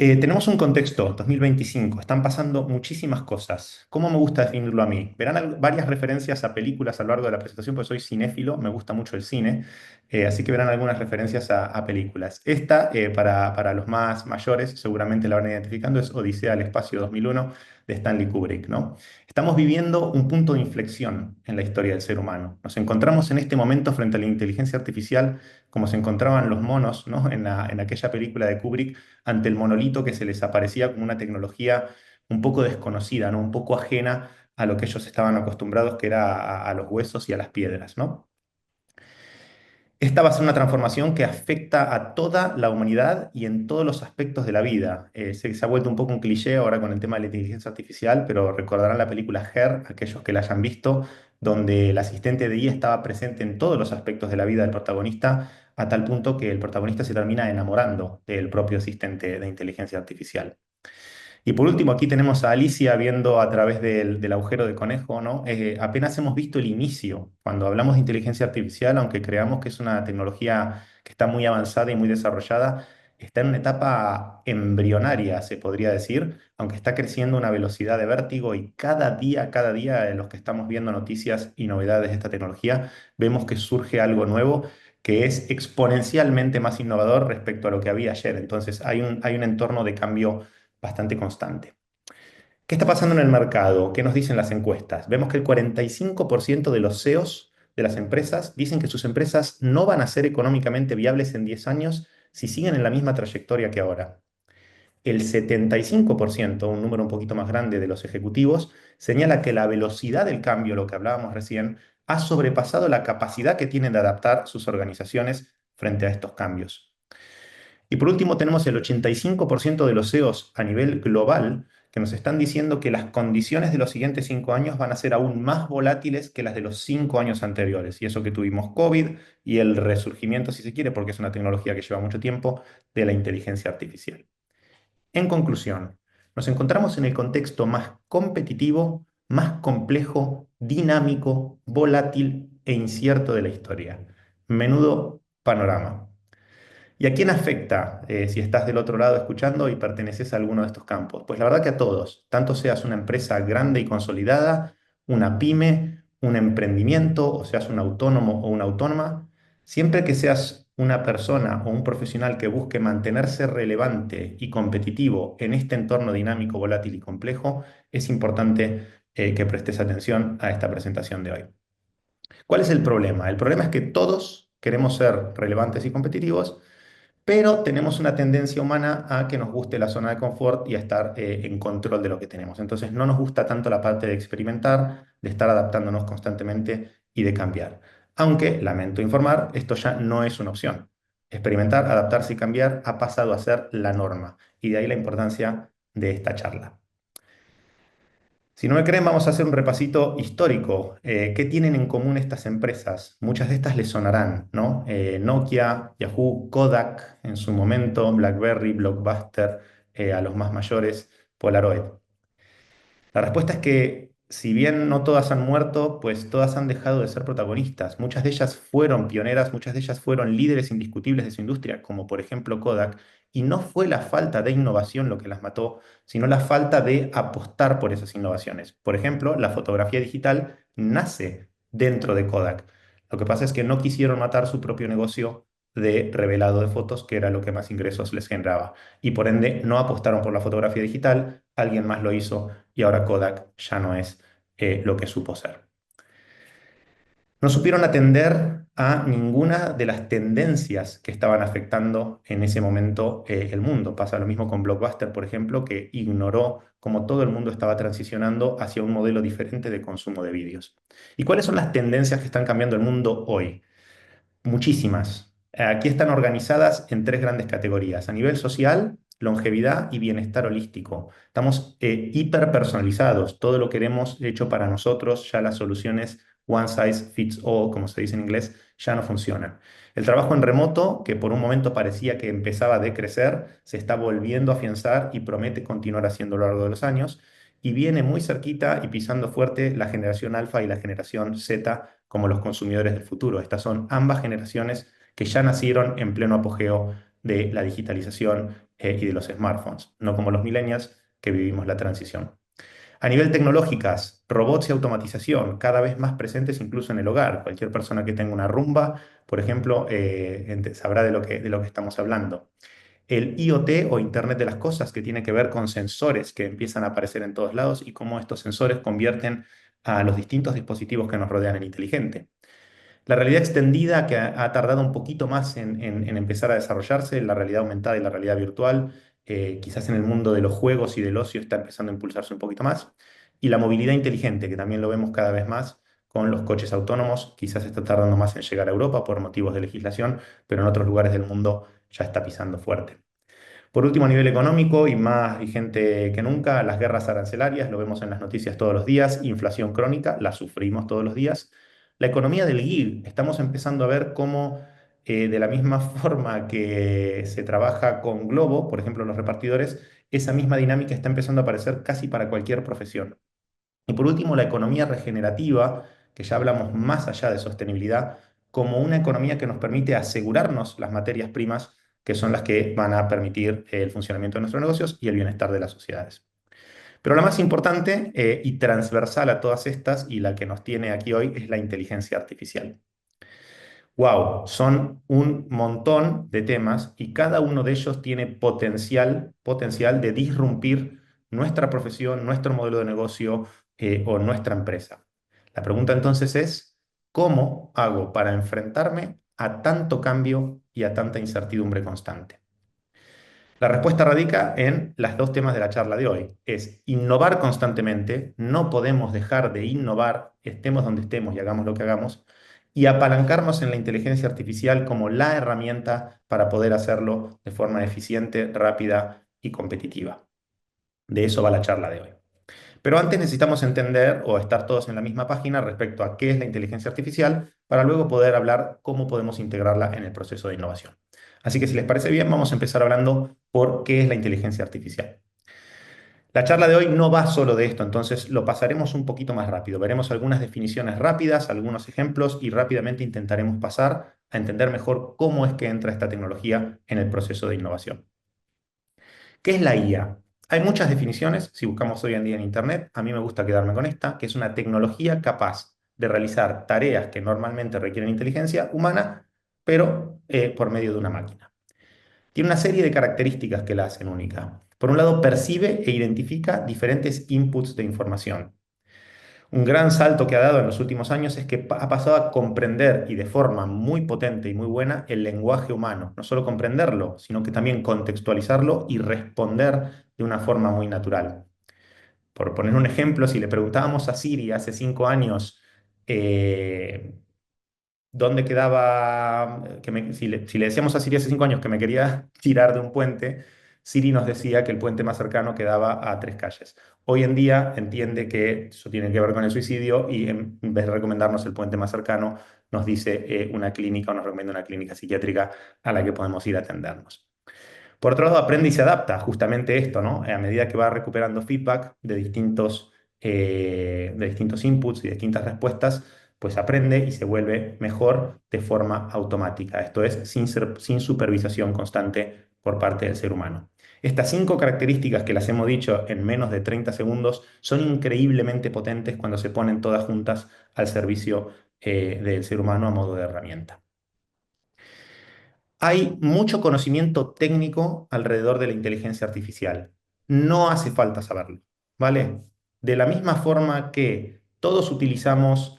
Tenemos un contexto, 2025, están pasando muchísimas cosas. ¿Cómo me gusta definirlo a mí? Verán varias referencias a películas a lo largo de la presentación, porque soy cinéfilo, me gusta mucho el cine, así que verán algunas referencias a películas. Esta, para los más mayores, seguramente la van identificando, es Odisea al Espacio 2001 de Stanley Kubrick, ¿no? Estamos viviendo un punto de inflexión en la historia del ser humano. Nos encontramos en este momento frente a la inteligencia artificial, como se encontraban los monos, ¿no? En aquella película de Kubrick ante el monolito que se les aparecía como una tecnología un poco desconocida, ¿no? Un poco ajena a lo que ellos estaban acostumbrados, que era a los huesos y a las piedras, ¿no? Esta va a ser una transformación que afecta a toda la humanidad y en todos los aspectos de la vida. Se ha vuelto un poco un cliché ahora con el tema de la inteligencia artificial, pero recordarán la película Her, aquellos que la hayan visto, donde el asistente de IA estaba presente en todos los aspectos de la vida del protagonista, a tal punto que el protagonista se termina enamorando del propio asistente de inteligencia artificial. Y por último, aquí tenemos a Alicia viendo a través del agujero de conejo, ¿no? Apenas hemos visto el inicio. Cuando hablamos de inteligencia artificial, aunque creamos que es una tecnología que está muy avanzada y muy desarrollada, está en una etapa embrionaria, se podría decir, aunque está creciendo a una velocidad de vértigo y cada día, los que estamos viendo noticias y novedades de esta tecnología, vemos que surge algo nuevo que es exponencialmente más innovador respecto a lo que había ayer. Entonces, hay un entorno de cambio bastante constante. ¿Qué está pasando en el mercado? ¿Qué nos dicen las encuestas? Vemos que el 45% de los CEOs de las empresas dicen que sus empresas no van a ser económicamente viables en 10 años si siguen en la misma trayectoria que ahora. El 75%, un número un poquito más grande de los ejecutivos, señala que la velocidad del cambio, lo que hablábamos recién, ha sobrepasado la capacidad que tienen de adaptar sus organizaciones frente a estos cambios. Y por último, tenemos el 85% de los CEOs a nivel global que nos están diciendo que las condiciones de los siguientes 5 años van a ser aún más volátiles que las de los 5 años anteriores. Y eso que tuvimos COVID y el resurgimiento, si se quiere, porque es una tecnología que lleva mucho tiempo, de la inteligencia artificial. En conclusión, nos encontramos en el contexto más competitivo, más complejo, dinámico, volátil e incierto de la historia. Menudo panorama. ¿Y a quién afecta si estás del otro lado escuchando y perteneces a alguno de estos campos? Pues la verdad que a todos, tanto seas una empresa grande y consolidada, una pyme, un emprendimiento, o seas un autónomo o una autónoma, siempre que seas una persona o un profesional que busque mantenerse relevante y competitivo en este entorno dinámico, volátil y complejo, es importante que prestes atención a esta presentación de hoy. ¿Cuál es el problema? El problema es que todos queremos ser relevantes y competitivos, pero tenemos una tendencia humana a que nos guste la zona de confort y a estar en control de lo que tenemos. Entonces no nos gusta tanto la parte de experimentar, de estar adaptándonos constantemente y de cambiar. Aunque, lamento informar, esto ya no es una opción. Experimentar, adaptarse y cambiar ha pasado a ser la norma y de ahí la importancia de esta charla. Si no me creen, vamos a hacer un repasito histórico. ¿Qué tienen en común estas empresas? Muchas de estas les sonarán, ¿no? Nokia, Yahoo, Kodak en su momento, BlackBerry, Blockbuster, a los más mayores, Polaroid. La respuesta es que si bien no todas han muerto, pues todas han dejado de ser protagonistas. Muchas de ellas fueron pioneras, muchas de ellas fueron líderes indiscutibles de su industria, como por ejemplo Kodak, y no fue la falta de innovación lo que las mató, sino la falta de apostar por esas innovaciones. Por ejemplo, la fotografía digital nace dentro de Kodak. Lo que pasa es que no quisieron matar su propio negocio de revelado de fotos, que era lo que más ingresos les generaba. Y por ende no apostaron por la fotografía digital, alguien más lo hizo y ahora Kodak ya no es lo que supo ser. No supieron atender a ninguna de las tendencias que estaban afectando en ese momento el mundo. Pasa lo mismo con Blockbuster, por ejemplo, que ignoró cómo todo el mundo estaba transicionando hacia un modelo diferente de consumo de vídeos. ¿Y cuáles son las tendencias que están cambiando el mundo hoy? Muchísimas. Aquí están organizadas en tres grandes categorías. A nivel social, longevidad y bienestar holístico. Estamos hiperpersonalizados. Todo lo queremos hecho para nosotros. Ya las soluciones one size fits all, como se dice en inglés, ya no funcionan. El trabajo en remoto, que por un momento parecía que empezaba a decrecer, se está volviendo a afianzar y promete continuar haciendo a lo largo de los años. Y viene muy cerquita y pisando fuerte la generación alfa y la generación Z como los consumidores del futuro. Estas son ambas generaciones que ya nacieron en pleno apogeo de la digitalización y de los smartphones, no como los millennials que vivimos la transición. A nivel tecnológicas, robots y automatización cada vez más presentes incluso en el hogar. Cualquier persona que tenga una Rumba, por ejemplo, sabrá de lo que estamos hablando. El IoT o Internet de las Cosas, que tiene que ver con sensores que empiezan a aparecer en todos lados y cómo estos sensores convierten a los distintos dispositivos que nos rodean en inteligente. La realidad extendida, que ha tardado un poquito más en empezar a desarrollarse, la realidad aumentada y la realidad virtual, quizás en el mundo de los juegos y del ocio está empezando a impulsarse un poquito más. Y la movilidad inteligente, que también lo vemos cada vez más con los coches autónomos, quizás está tardando más en llegar a Europa por motivos de legislación, pero en otros lugares del mundo ya está pisando fuerte. Por último, a nivel económico y más vigente que nunca, las guerras arancelarias, lo vemos en las noticias todos los días, inflación crónica, la sufrimos todos los días. La economía del gig, estamos empezando a ver cómo de la misma forma que se trabaja con Globo, por ejemplo, los repartidores, esa misma dinámica está empezando a aparecer casi para cualquier profesión. Y por último, la economía regenerativa, que ya hablamos más allá de sostenibilidad, como una economía que nos permite asegurarnos las materias primas que son las que van a permitir el funcionamiento de nuestros negocios y el bienestar de las sociedades. Pero la más importante y transversal a todas estas, y la que nos tiene aquí hoy, es la inteligencia artificial. Wow, son un montón de temas y cada uno de ellos tiene potencial de disrumpir nuestra profesión, nuestro modelo de negocio o nuestra empresa. La pregunta entonces es, ¿cómo hago para enfrentarme a tanto cambio y a tanta incertidumbre constante? La respuesta radica en los dos temas de la charla de hoy. Es innovar constantemente, no podemos dejar de innovar, estemos donde estemos y hagamos lo que hagamos, y apalancarnos en la inteligencia artificial como la herramienta para poder hacerlo de forma eficiente, rápida y competitiva. De eso va la charla de hoy. Pero antes necesitamos entender o estar todos en la misma página respecto a qué es la inteligencia artificial para luego poder hablar cómo podemos integrarla en el proceso de innovación. Así que si les parece bien, vamos a empezar hablando por qué es la inteligencia artificial. La charla de hoy no va solo de esto, entonces lo pasaremos un poquito más rápido. Veremos algunas definiciones rápidas, algunos ejemplos y rápidamente intentaremos pasar a entender mejor cómo es que entra esta tecnología en el proceso de innovación. ¿Qué es la IA? Hay muchas definiciones, si buscamos hoy en día en Internet, a mí me gusta quedarme con esta, que es una tecnología capaz de realizar tareas que normalmente requieren inteligencia humana, pero por medio de una máquina. Tiene una serie de características que la hacen única. Por un lado, percibe e identifica diferentes inputs de información. Un gran salto que ha dado en los últimos años es que ha pasado a comprender y de forma muy potente y muy buena el lenguaje humano. No solo comprenderlo, sino que también contextualizarlo y responder de una forma muy natural. Por poner un ejemplo, si le preguntábamos a Siri hace 5 años eh, dónde quedaba, si le decíamos a Siri hace 5 años que me quería tirar de un puente, Siri nos decía que el puente más cercano quedaba a 3 calles. Hoy en día entiende que eso tiene que ver con el suicidio y en vez de recomendarnos el puente más cercano, nos dice una clínica o nos recomienda una clínica psiquiátrica a la que podemos ir a atendernos. Por otro lado, aprende y se adapta, justamente esto, ¿no? A medida que va recuperando feedback de distintos inputs y de distintas respuestas, pues aprende y se vuelve mejor de forma automática. Esto es, sin supervisación constante por parte del ser humano. Estas 5 características que las hemos dicho en menos de 30 segundos son increíblemente potentes cuando se ponen todas juntas al servicio del ser humano a modo de herramienta. Hay mucho conocimiento técnico alrededor de la inteligencia artificial. No hace falta saberlo, ¿vale? De la misma forma que todos utilizamos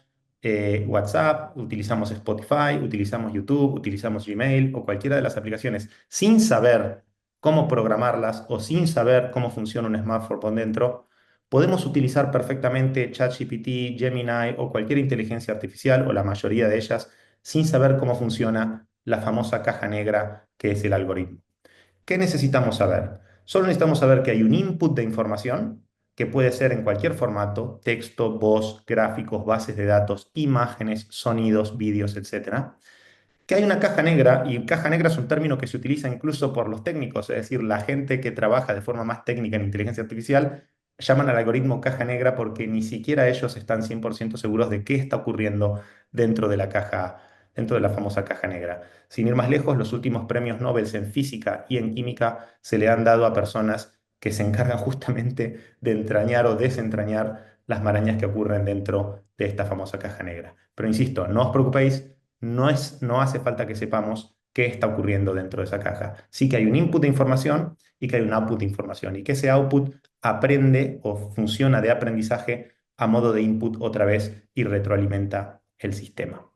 WhatsApp, utilizamos Spotify, utilizamos YouTube, utilizamos Gmail o cualquiera de las aplicaciones sin saber cómo programarlas o sin saber cómo funciona un smartphone por dentro, podemos utilizar perfectamente ChatGPT, Gemini o cualquier inteligencia artificial o la mayoría de ellas sin saber cómo funciona la famosa caja negra que es el algoritmo. ¿Qué necesitamos saber? Solo necesitamos saber que hay un input de información que puede ser en cualquier formato, texto, voz, gráficos, bases de datos, imágenes, sonidos, vídeos, etcétera. Que hay una caja negra, y caja negra es un término que se utiliza incluso por los técnicos, es decir, la gente que trabaja de forma más técnica en inteligencia artificial llaman al algoritmo caja negra porque ni siquiera ellos están 100% seguros de qué está ocurriendo dentro de la caja dentro de la famosa caja negra. Sin ir más lejos, los últimos premios Nobel en física y en química se le han dado a personas que se encargan justamente de entrañar o desentrañar las marañas que ocurren dentro de esta famosa caja negra. Pero insisto, no os preocupéis, no hace falta que sepamos qué está ocurriendo dentro de esa caja. Sí que hay un input de información y que hay un output de información y que ese output aprende o funciona de aprendizaje a modo de input otra vez y retroalimenta el sistema.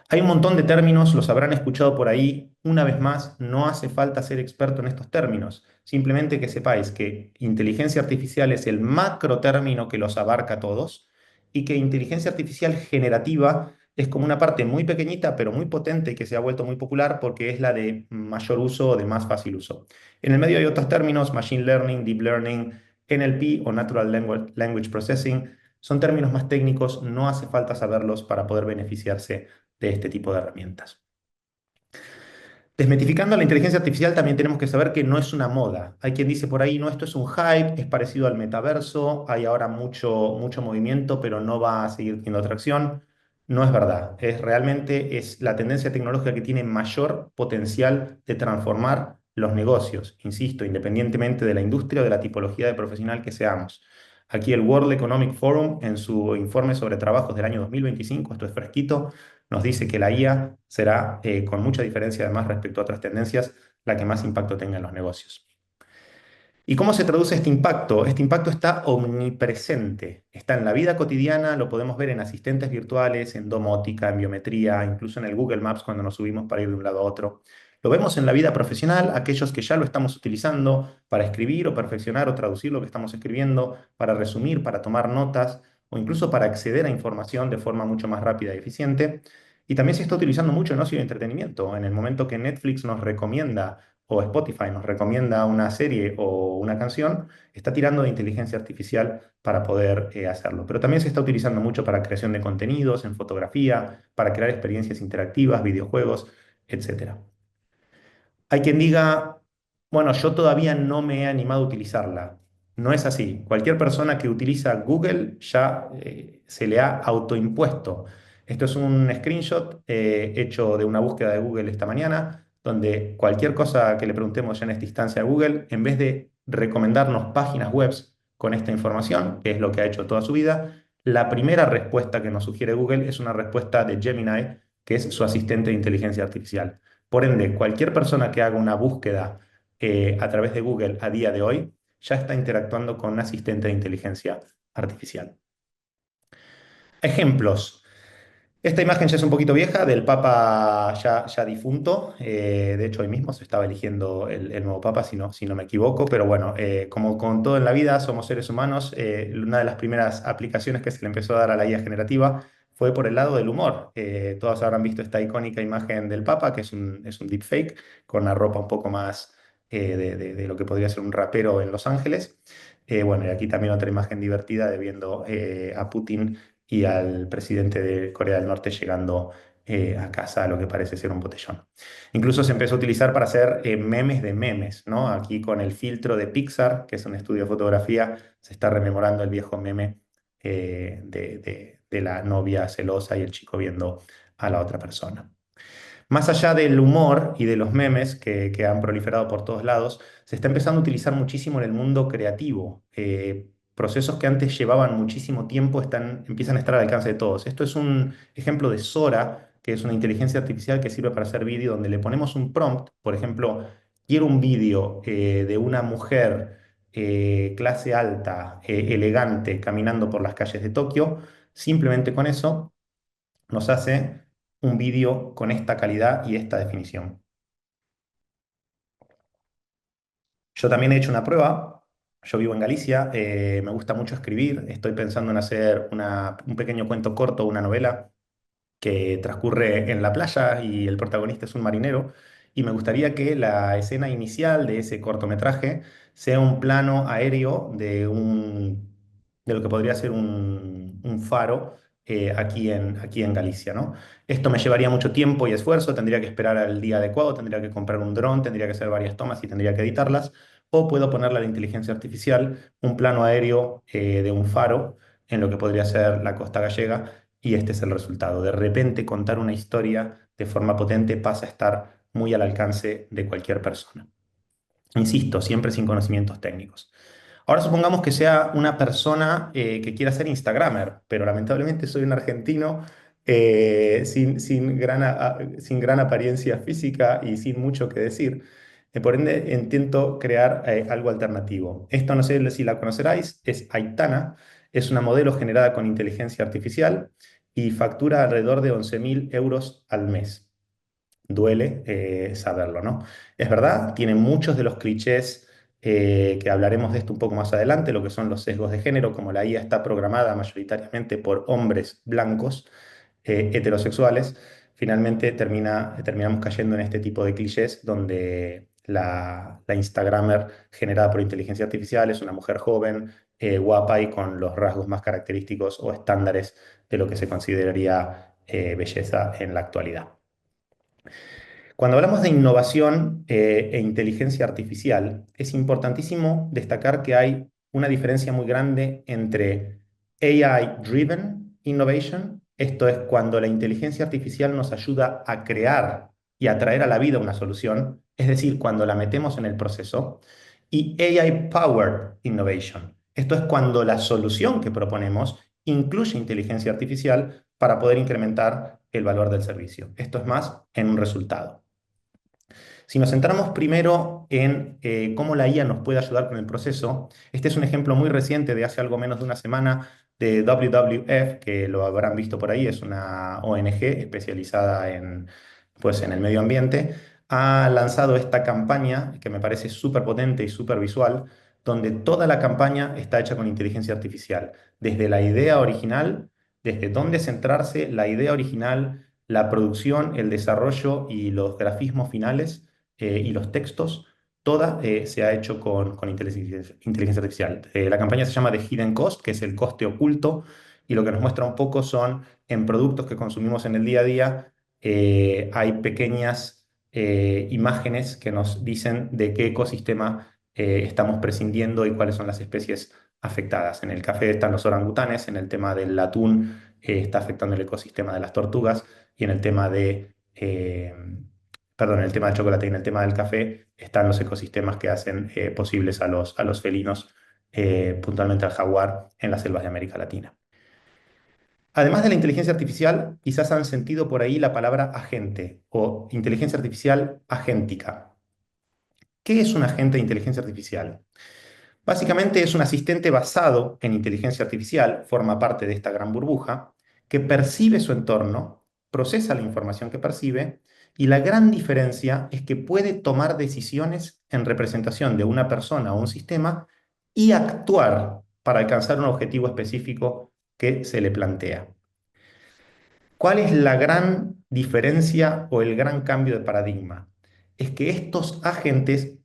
Hay un montón de términos, los habrán escuchado por ahí. Una vez más, no hace falta ser experto en estos términos. Simplemente que sepáis que inteligencia artificial es el macro término que los abarca a todos y que inteligencia artificial generativa es como una parte muy pequeñita pero muy potente y que se ha vuelto muy popular porque es la de mayor uso o de más fácil uso. En el medio hay otros términos, machine learning, deep learning, NLP o natural language processing. Son términos más técnicos, no hace falta saberlos para poder beneficiarse de este tipo de herramientas. Desmitificando la inteligencia artificial también tenemos que saber que no es una moda. Hay quien dice por ahí, no, esto es un hype, es parecido al metaverso, hay ahora mucho movimiento, pero no va a seguir teniendo atracción. No es verdad. Realmente es la tendencia tecnológica que tiene mayor potencial de transformar los negocios, insisto, independientemente de la industria o de la tipología de profesional que seamos. Aquí el World Economic Forum, en su informe sobre trabajos del año 2025, esto es fresquito, nos dice que la IA será, con mucha diferencia además respecto a otras tendencias, la que más impacto tenga en los negocios. ¿Y cómo se traduce este impacto? Este impacto está omnipresente, está en la vida cotidiana, lo podemos ver en asistentes virtuales, en domótica, en biometría, incluso en el Google Maps cuando nos subimos para ir de un lado a otro. Lo vemos en la vida profesional, aquellos que ya lo estamos utilizando para escribir o perfeccionar o traducir lo que estamos escribiendo, para resumir, para tomar notas o incluso para acceder a información de forma mucho más rápida y eficiente. Y también se está utilizando mucho en ocio y entretenimiento. En el momento que Netflix nos recomienda o Spotify nos recomienda una serie o una canción, está tirando de inteligencia artificial para poder hacerlo. Pero también se está utilizando mucho para creación de contenidos, en fotografía, para crear experiencias interactivas, videojuegos, etcétera. Hay quien diga, bueno, yo todavía no me he animado a utilizarla. No es así. Cualquier persona que utiliza Google ya se le ha autoimpuesto. Esto es un screenshot hecho de una búsqueda de Google esta mañana, donde cualquier cosa que le preguntemos ya en esta instancia a Google, en vez de recomendarnos páginas web con esta información, que es lo que ha hecho toda su vida, la primera respuesta que nos sugiere Google es una respuesta de Gemini, que es su asistente de inteligencia artificial. Por ende, cualquier persona que haga una búsqueda a través de Google a día de hoy ya está interactuando con un asistente de inteligencia artificial. Ejemplos. Esta imagen ya es un poquito vieja, del Papa ya difunto. De hecho, hoy mismo se estaba eligiendo el nuevo Papa, si no me equivoco. Pero bueno, como con todo en la vida, somos seres humanos. Una de las primeras aplicaciones que se le empezó a dar a la IA generativa fue por el lado del humor. Todos habrán visto esta icónica imagen del Papa, que es un deepfake, con la ropa un poco más de lo que podría ser un rapero en Los Ángeles. Bueno, y aquí también otra imagen divertida de viendo a Putin y al presidente de Corea del Norte llegando a casa a lo que parece ser un botellón. Incluso se empezó a utilizar para hacer memes de memes, ¿no? Aquí con el filtro de Pixar, que es un estudio de fotografía, se está rememorando el viejo meme de la novia celosa y el chico viendo a la otra persona. Más allá del humor y de los memes que han proliferado por todos lados, se está empezando a utilizar muchísimo en el mundo creativo. Procesos que antes llevaban muchísimo tiempo empiezan a estar al alcance de todos. Esto es un ejemplo de Sora, que es una inteligencia artificial que sirve para hacer vídeo, donde le ponemos un prompt, por ejemplo, quiero un vídeo de una mujer clase alta, elegante, caminando por las calles de Tokio. Simplemente con eso nos hace un vídeo con esta calidad y esta definición. Yo también he hecho una prueba. Yo vivo en Galicia, me gusta mucho escribir. Estoy pensando en hacer un pequeño cuento corto, una novela que transcurre en la playa y el protagonista es un marinero. Y me gustaría que la escena inicial de ese cortometraje sea un plano aéreo de lo que podría ser un faro aquí en Galicia, ¿no? Esto me llevaría mucho tiempo y esfuerzo, tendría que esperar al día adecuado, tendría que comprar un dron, tendría que hacer varias tomas y tendría que editarlas. O puedo ponerle a la inteligencia artificial un plano aéreo de un faro en lo que podría ser la costa gallega y este es el resultado. De repente contar una historia de forma potente pasa a estar muy al alcance de cualquier persona. Insisto, siempre sin conocimientos técnicos. Ahora supongamos que sea una persona que quiera ser Instagramer, pero lamentablemente soy un argentino sin gran apariencia física y sin mucho que decir. Por ende, intento crear algo alternativo. Esto no sé si la conoceráis, es Aitana, es una modelo generada con inteligencia artificial y factura alrededor de 11.000 euros al mes. Duele saberlo, ¿no? Es verdad, tiene muchos de los clichés que hablaremos de esto un poco más adelante, lo que son los sesgos de género, como la IA está programada mayoritariamente por hombres blancos, heterosexuales, finalmente terminamos cayendo en este tipo de clichés donde la Instagramer generada por inteligencia artificial es una mujer joven, guapa y con los rasgos más característicos o estándares de lo que se consideraría belleza en la actualidad. Cuando hablamos de innovación e inteligencia artificial, es importantísimo destacar que hay una diferencia muy grande entre AI-driven innovation, esto es cuando la inteligencia artificial nos ayuda a crear y a traer a la vida una solución, es decir, cuando la metemos en el proceso, y AI-powered innovation, esto es cuando la solución que proponemos incluye inteligencia artificial para poder incrementar el valor del servicio. Esto es más en un resultado. Si nos centramos primero en cómo la IA nos puede ayudar con el proceso, este es un ejemplo muy reciente de hace algo menos de una semana de WWF, que lo habrán visto por ahí, es una ONG especializada pues, en el medio ambiente, ha lanzado esta campaña que me parece súper potente y súper visual, donde toda la campaña está hecha con inteligencia artificial, desde la idea original, desde dónde centrarse, la idea original, la producción, el desarrollo y los grafismos finales y los textos, toda se ha hecho con inteligencia artificial. La campaña se llama The Hidden Cost, que es el coste oculto, y lo que nos muestra un poco son en productos que consumimos en el día a día, hay pequeñas imágenes que nos dicen de qué ecosistema estamos prescindiendo y cuáles son las especies afectadas. En el café están los orangutanes, en el tema del atún está afectando el ecosistema de las tortugas y en el tema perdón, en el tema del chocolate y en el tema del café están los ecosistemas que hacen posibles a los felinos, puntualmente al jaguar, en las selvas de América Latina. Además de la inteligencia artificial, quizás han sentido por ahí la palabra agente o inteligencia artificial agéntica. ¿Qué es un agente de inteligencia artificial? Básicamente es un asistente basado en inteligencia artificial, forma parte de esta gran burbuja, que percibe su entorno, procesa la información que percibe, y la gran diferencia es que puede tomar decisiones en representación de una persona o un sistema y actuar para alcanzar un objetivo específico que se le plantea. ¿Cuál es la gran diferencia o el gran cambio de paradigma? Es que estos agentes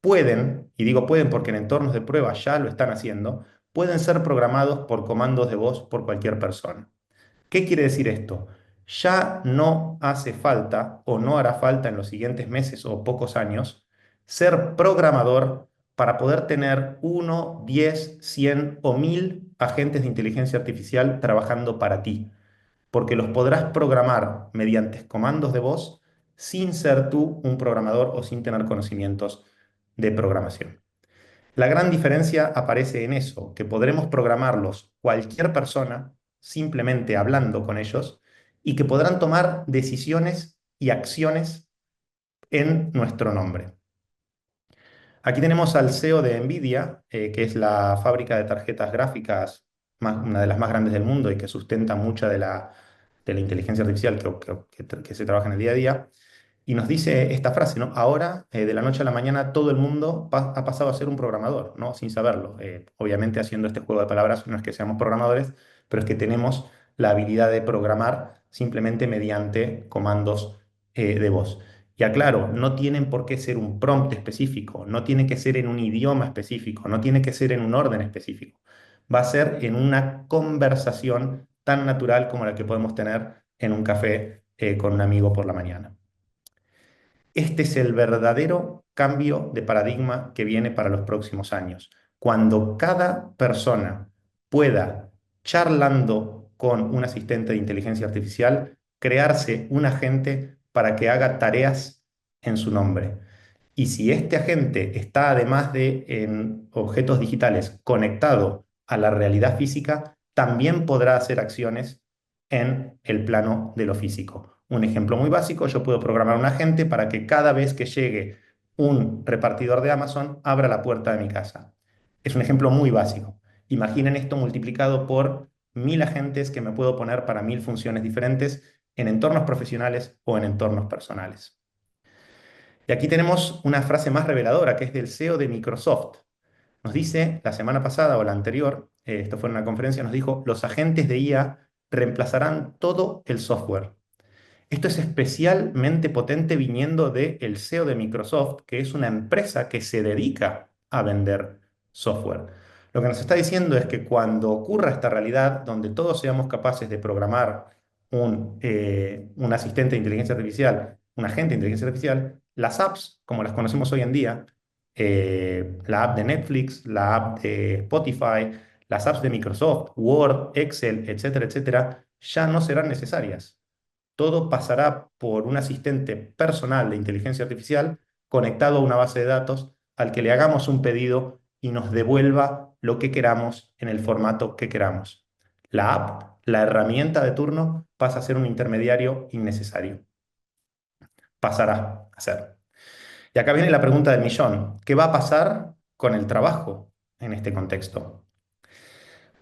pueden, y digo pueden porque en entornos de prueba ya lo están haciendo, pueden ser programados por comandos de voz por cualquier persona. ¿Qué quiere decir esto? Ya no hace falta o no hará falta en los siguientes meses o pocos años ser programador para poder tener 1, 10, 100 o 1000 agentes de inteligencia artificial trabajando para ti, porque los podrás programar mediante comandos de voz sin ser tú un programador o sin tener conocimientos de programación. La gran diferencia aparece en eso, que podremos programarlos cualquier persona simplemente hablando con ellos y que podrán tomar decisiones y acciones en nuestro nombre. Aquí tenemos al CEO de NVIDIA, que es la fábrica de tarjetas gráficas, una de las más grandes del mundo y que sustenta mucha de la inteligencia artificial que se trabaja en el día a día. Y nos dice esta frase, ¿no? Ahora, de la noche a la mañana, todo el mundo ha pasado a ser un programador, ¿no? Sin saberlo. Obviamente, haciendo este juego de palabras, no es que seamos programadores, pero es que tenemos la habilidad de programar simplemente mediante comandos de voz. Y aclaro, no tienen por qué ser un prompt específico, no tiene que ser en un idioma específico, no tiene que ser en un orden específico. Va a ser en una conversación tan natural como la que podemos tener en un café con un amigo por la mañana. Este es el verdadero cambio de paradigma que viene para los próximos años. Cuando cada persona pueda, charlando con un asistente de inteligencia artificial, crearse un agente para que haga tareas en su nombre. Y si este agente está, además de en objetos digitales, conectado a la realidad física, también podrá hacer acciones en el plano de lo físico. Un ejemplo muy básico: yo puedo programar un agente para que cada vez que llegue un repartidor de Amazon abra la puerta de mi casa. Es un ejemplo muy básico. Imaginen esto multiplicado por 1000 agentes que me puedo poner para 1000 funciones diferentes en entornos profesionales o en entornos personales. Y aquí tenemos una frase más reveladora, que es del CEO de Microsoft. Nos dice, la semana pasada o la anterior, esto fue en una conferencia, nos dijo: los agentes de IA reemplazarán todo el software. Esto es especialmente potente viniendo del CEO de Microsoft, que es una empresa que se dedica a vender software. Lo que nos está diciendo es que cuando ocurra esta realidad, donde todos seamos capaces de programar un asistente de inteligencia artificial, un agente de inteligencia artificial, las apps, como las conocemos hoy en día, la app de Netflix, la app de Spotify, las apps de Microsoft, Word, Excel, etcétera, etcétera, ya no serán necesarias. Todo pasará por un asistente personal de inteligencia artificial conectado a una base de datos al que le hagamos un pedido y nos devuelva lo que queramos en el formato que queramos. La app, la herramienta de turno, pasa a ser un intermediario innecesario. Pasará a ser. Y acá viene la pregunta del millón: ¿qué va a pasar con el trabajo en este contexto?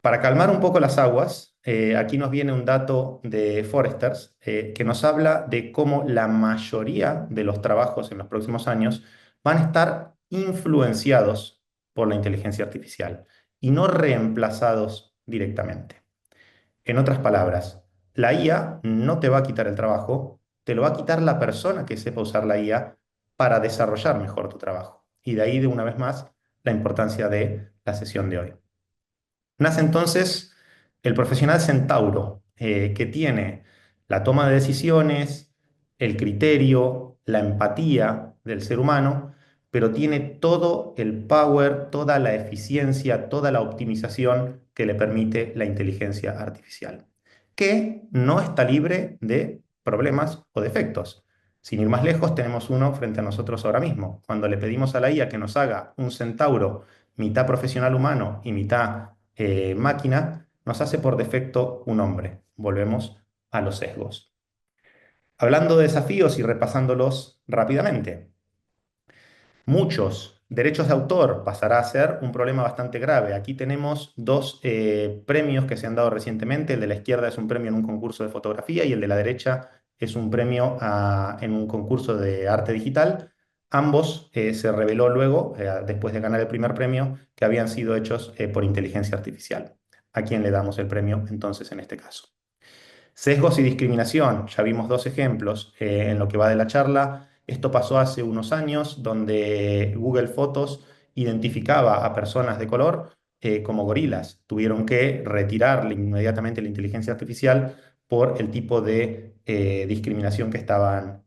Para calmar un poco las aguas, aquí nos viene un dato de Forrester que nos habla de cómo la mayoría de los trabajos en los próximos años van a estar influenciados por la inteligencia artificial y no reemplazados directamente. En otras palabras, la IA no te va a quitar el trabajo, te lo va a quitar la persona que sepa usar la IA para desarrollar mejor tu trabajo. Y de ahí, de una vez más, la importancia de la sesión de hoy. Nace entonces el profesional centauro, que tiene la toma de decisiones, el criterio, la empatía del ser humano, pero tiene todo el power, toda la eficiencia, toda la optimización que le permite la inteligencia artificial, que no está libre de problemas o defectos. Sin ir más lejos, tenemos uno frente a nosotros ahora mismo. Cuando le pedimos a la IA que nos haga un centauro mitad profesional humano y mitad máquina, nos hace por defecto un hombre. Volvemos a los sesgos. Hablando de desafíos y repasándolos rápidamente: muchos derechos de autor pasará a ser un problema bastante grave. Aquí tenemos dos premios que se han dado recientemente. El de la izquierda es un premio en un concurso de fotografía y el de la derecha es un premio en un concurso de arte digital. Ambos se reveló luego, después de ganar el primer premio, que habían sido hechos por inteligencia artificial. ¿A quién le damos el premio entonces en este caso? Sesgos y discriminación, ya vimos dos ejemplos en lo que va de la charla. Esto pasó hace unos años, donde Google Fotos identificaba a personas de color como gorilas. Tuvieron que retirarle inmediatamente la inteligencia artificial por el tipo de discriminación que estaban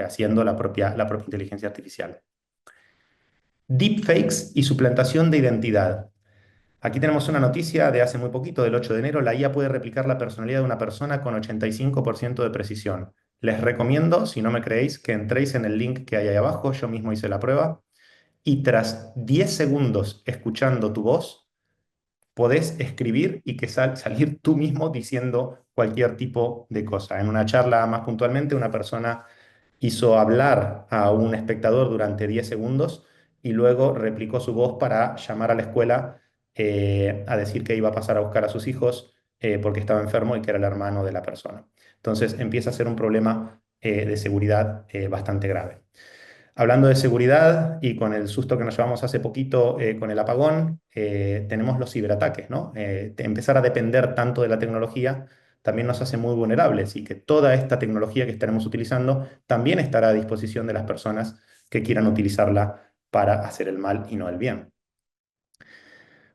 haciendo la propia inteligencia artificial. Deepfakes y suplantación de identidad. Aquí tenemos una noticia de hace muy poquito, del 8 de enero. La IA puede replicar la personalidad de una persona con 85% de precisión. Les recomiendo, si no me creéis, que entréis en el link que hay ahí abajo. Yo mismo hice la prueba. Y tras 10 segundos escuchando tu voz, podés escribir y que salir tú mismo diciendo cualquier tipo de cosa. En una charla más puntualmente, una persona hizo hablar a un espectador durante 10 segundos y luego replicó su voz para llamar a la escuela a decir que iba a pasar a buscar a sus hijos porque estaba enfermo y que era el hermano de la persona. Entonces empieza a ser un problema de seguridad bastante grave. Hablando de seguridad y con el susto que nos llevamos hace poquito con el apagón, tenemos los ciberataques, ¿no? Empezar a depender tanto de la tecnología también nos hace muy vulnerables, y que toda esta tecnología que estaremos utilizando también estará a disposición de las personas que quieran utilizarla para hacer el mal y no el bien.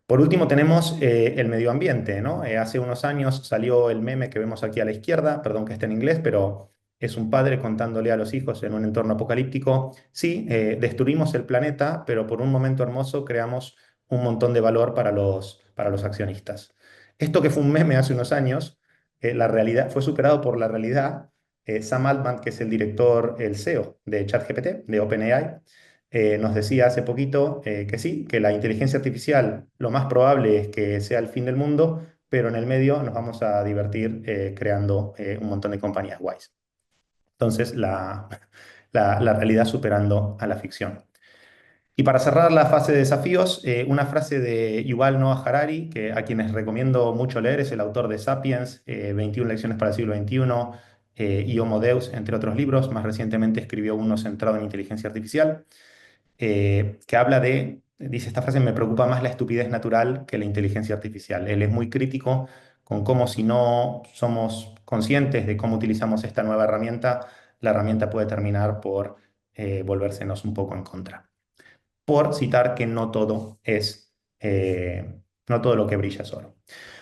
Por último tenemos el medio ambiente, ¿no? Hace unos años salió el meme que vemos aquí a la izquierda, perdón que esté en inglés, pero es un padre contándole a los hijos en un entorno apocalíptico: sí, destruimos el planeta, pero por un momento hermoso creamos un montón de valor para los accionistas. Esto, que fue un meme hace unos años, la realidad, fue superado por la realidad. Sam Altman, que es el director, el CEO de ChatGPT, de OpenAI, nos decía hace poquito que sí, que la inteligencia artificial lo más probable es que sea el fin del mundo, pero en el medio nos vamos a divertir creando un montón de compañías guays. Entonces, la realidad superando a la ficción. Y para cerrar la fase de desafíos, una frase de Yuval Noah Harari, que a quienes recomiendo mucho leer, es el autor de Sapiens, 21 lecciones para el siglo XXI, y Homo Deus, entre otros libros. Más recientemente escribió uno centrado en inteligencia artificial, que habla de, dice esta frase, me preocupa más la estupidez natural que la inteligencia artificial. Él es muy crítico con cómo si no somos conscientes de cómo utilizamos esta nueva herramienta, la herramienta puede terminar por volvérsenos un poco en contra, por citar que no todo es, no todo lo que brilla es oro.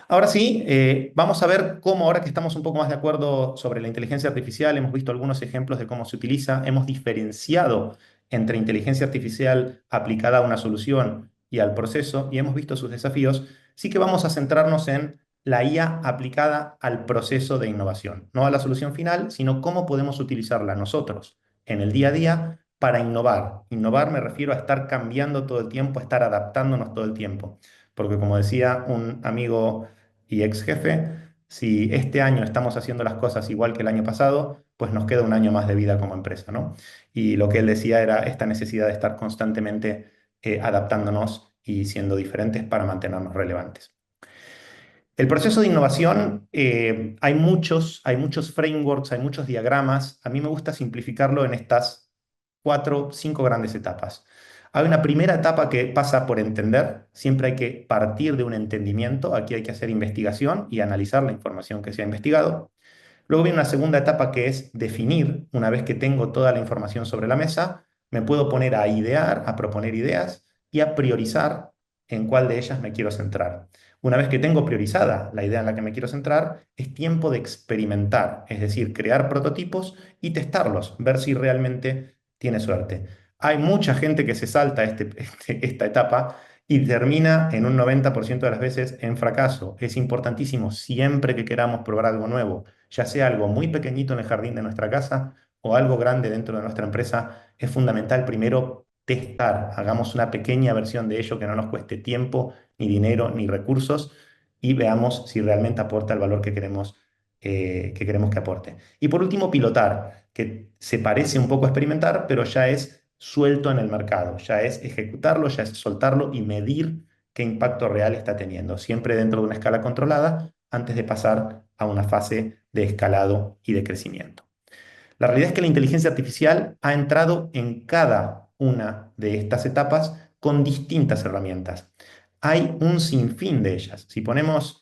Ahora sí, vamos a ver cómo, ahora que estamos un poco más de acuerdo sobre la inteligencia artificial, hemos visto algunos ejemplos de cómo se utiliza, hemos diferenciado entre inteligencia artificial aplicada a una solución y al proceso, y hemos visto sus desafíos, sí que vamos a centrarnos en la IA aplicada al proceso de innovación, no a la solución final, sino cómo podemos utilizarla nosotros en el día a día para innovar. Innovar me refiero a estar cambiando todo el tiempo, a estar adaptándonos todo el tiempo. Porque como decía un amigo y ex jefe, si este año estamos haciendo las cosas igual que el año pasado, pues nos queda un año más de vida como empresa, ¿no? Y lo que él decía era esta necesidad de estar constantemente adaptándonos y siendo diferentes para mantenernos relevantes. El proceso de innovación, hay muchos frameworks, hay muchos diagramas. A mí me gusta simplificarlo en estas cuatro, cinco grandes etapas. Hay una primera etapa que pasa por entender. Siempre hay que partir de un entendimiento. Aquí hay que hacer investigación y analizar la información que se ha investigado. Luego viene una segunda etapa que es definir. Una vez que tengo toda la información sobre la mesa, me puedo poner a idear, a proponer ideas y a priorizar en cuál de ellas me quiero centrar. Una vez que tengo priorizada la idea en la que me quiero centrar, es tiempo de experimentar, es decir, crear prototipos y testarlos, ver si realmente tiene suerte. Hay mucha gente que se salta esta etapa y termina en un 90% de las veces en fracaso. Es importantísimo siempre que queramos probar algo nuevo, ya sea algo muy pequeñito en el jardín de nuestra casa o algo grande dentro de nuestra empresa, es fundamental primero testar, hagamos una pequeña versión de ello que no nos cueste tiempo, ni dinero, ni recursos y veamos si realmente aporta el valor que queremos que aporte. Y por último, pilotar, que se parece un poco a experimentar, pero ya es suelto en el mercado, ya es ejecutarlo, ya es soltarlo y medir qué impacto real está teniendo, siempre dentro de una escala controlada antes de pasar a una fase de escalado y de crecimiento. La realidad es que la inteligencia artificial ha entrado en cada una de estas etapas con distintas herramientas. Hay un sinfín de ellas. Si ponemos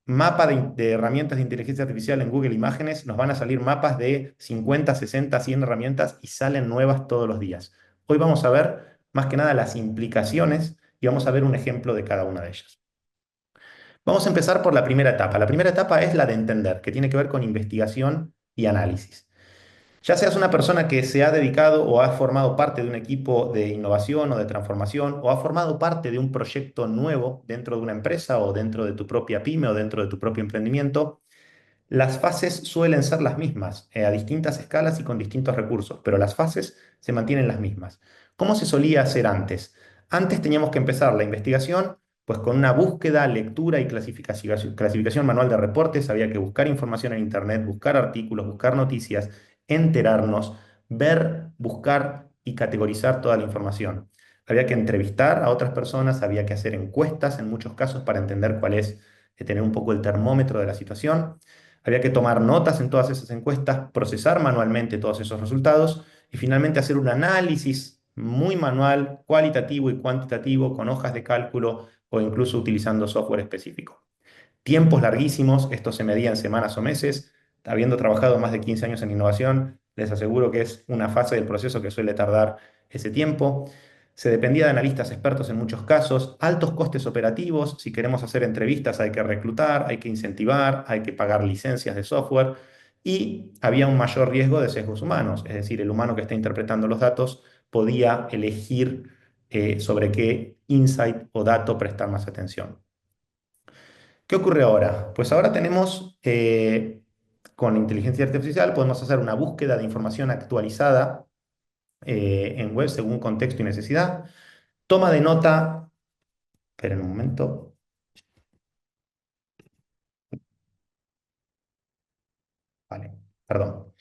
mapa de herramientas de inteligencia artificial en Google Imágenes, nos van a salir mapas de 50, 60, 100 herramientas y salen nuevas todos los días. Hoy vamos a ver más que nada las implicaciones y vamos a ver un ejemplo de cada una de ellas. Vamos a empezar por la primera etapa. La primera etapa es la de entender, que tiene que ver con investigación y análisis. Ya seas una persona que se ha dedicado o ha formado parte de un equipo de innovación o de transformación o ha formado parte de un proyecto nuevo dentro de una empresa o dentro de tu propia pyme o dentro de tu propio emprendimiento, las fases suelen ser las mismas, a distintas escalas y con distintos recursos, pero las fases se mantienen las mismas. ¿Cómo se solía hacer antes? Antes teníamos que empezar la investigación pues con una búsqueda, lectura y clasificación manual de reportes. Había que buscar información en Internet, buscar artículos, buscar noticias, enterarnos, ver, buscar y categorizar toda la información. Había que entrevistar a otras personas, había que hacer encuestas en muchos casos para entender cuál es, tener un poco el termómetro de la situación. Había que tomar notas en todas esas encuestas, procesar manualmente todos esos resultados y finalmente hacer un análisis muy manual, cualitativo y cuantitativo, con hojas de cálculo o incluso utilizando software específico. Tiempos larguísimos, esto se medía en semanas o meses. Habiendo trabajado más de 15 años en innovación, les aseguro que es una fase del proceso que suele tardar ese tiempo. Se dependía de analistas expertos en muchos casos, altos costes operativos. Si queremos hacer entrevistas hay que reclutar, hay que incentivar, hay que pagar licencias de software y había un mayor riesgo de sesgos humanos, es decir, el humano que está interpretando los datos podía elegir sobre qué insight o dato prestar más atención. ¿Qué ocurre ahora? Pues ahora tenemos, con inteligencia artificial, podemos hacer una búsqueda de información actualizada en web según contexto y necesidad. Toma de nota, esperen un momento, vale, perdón.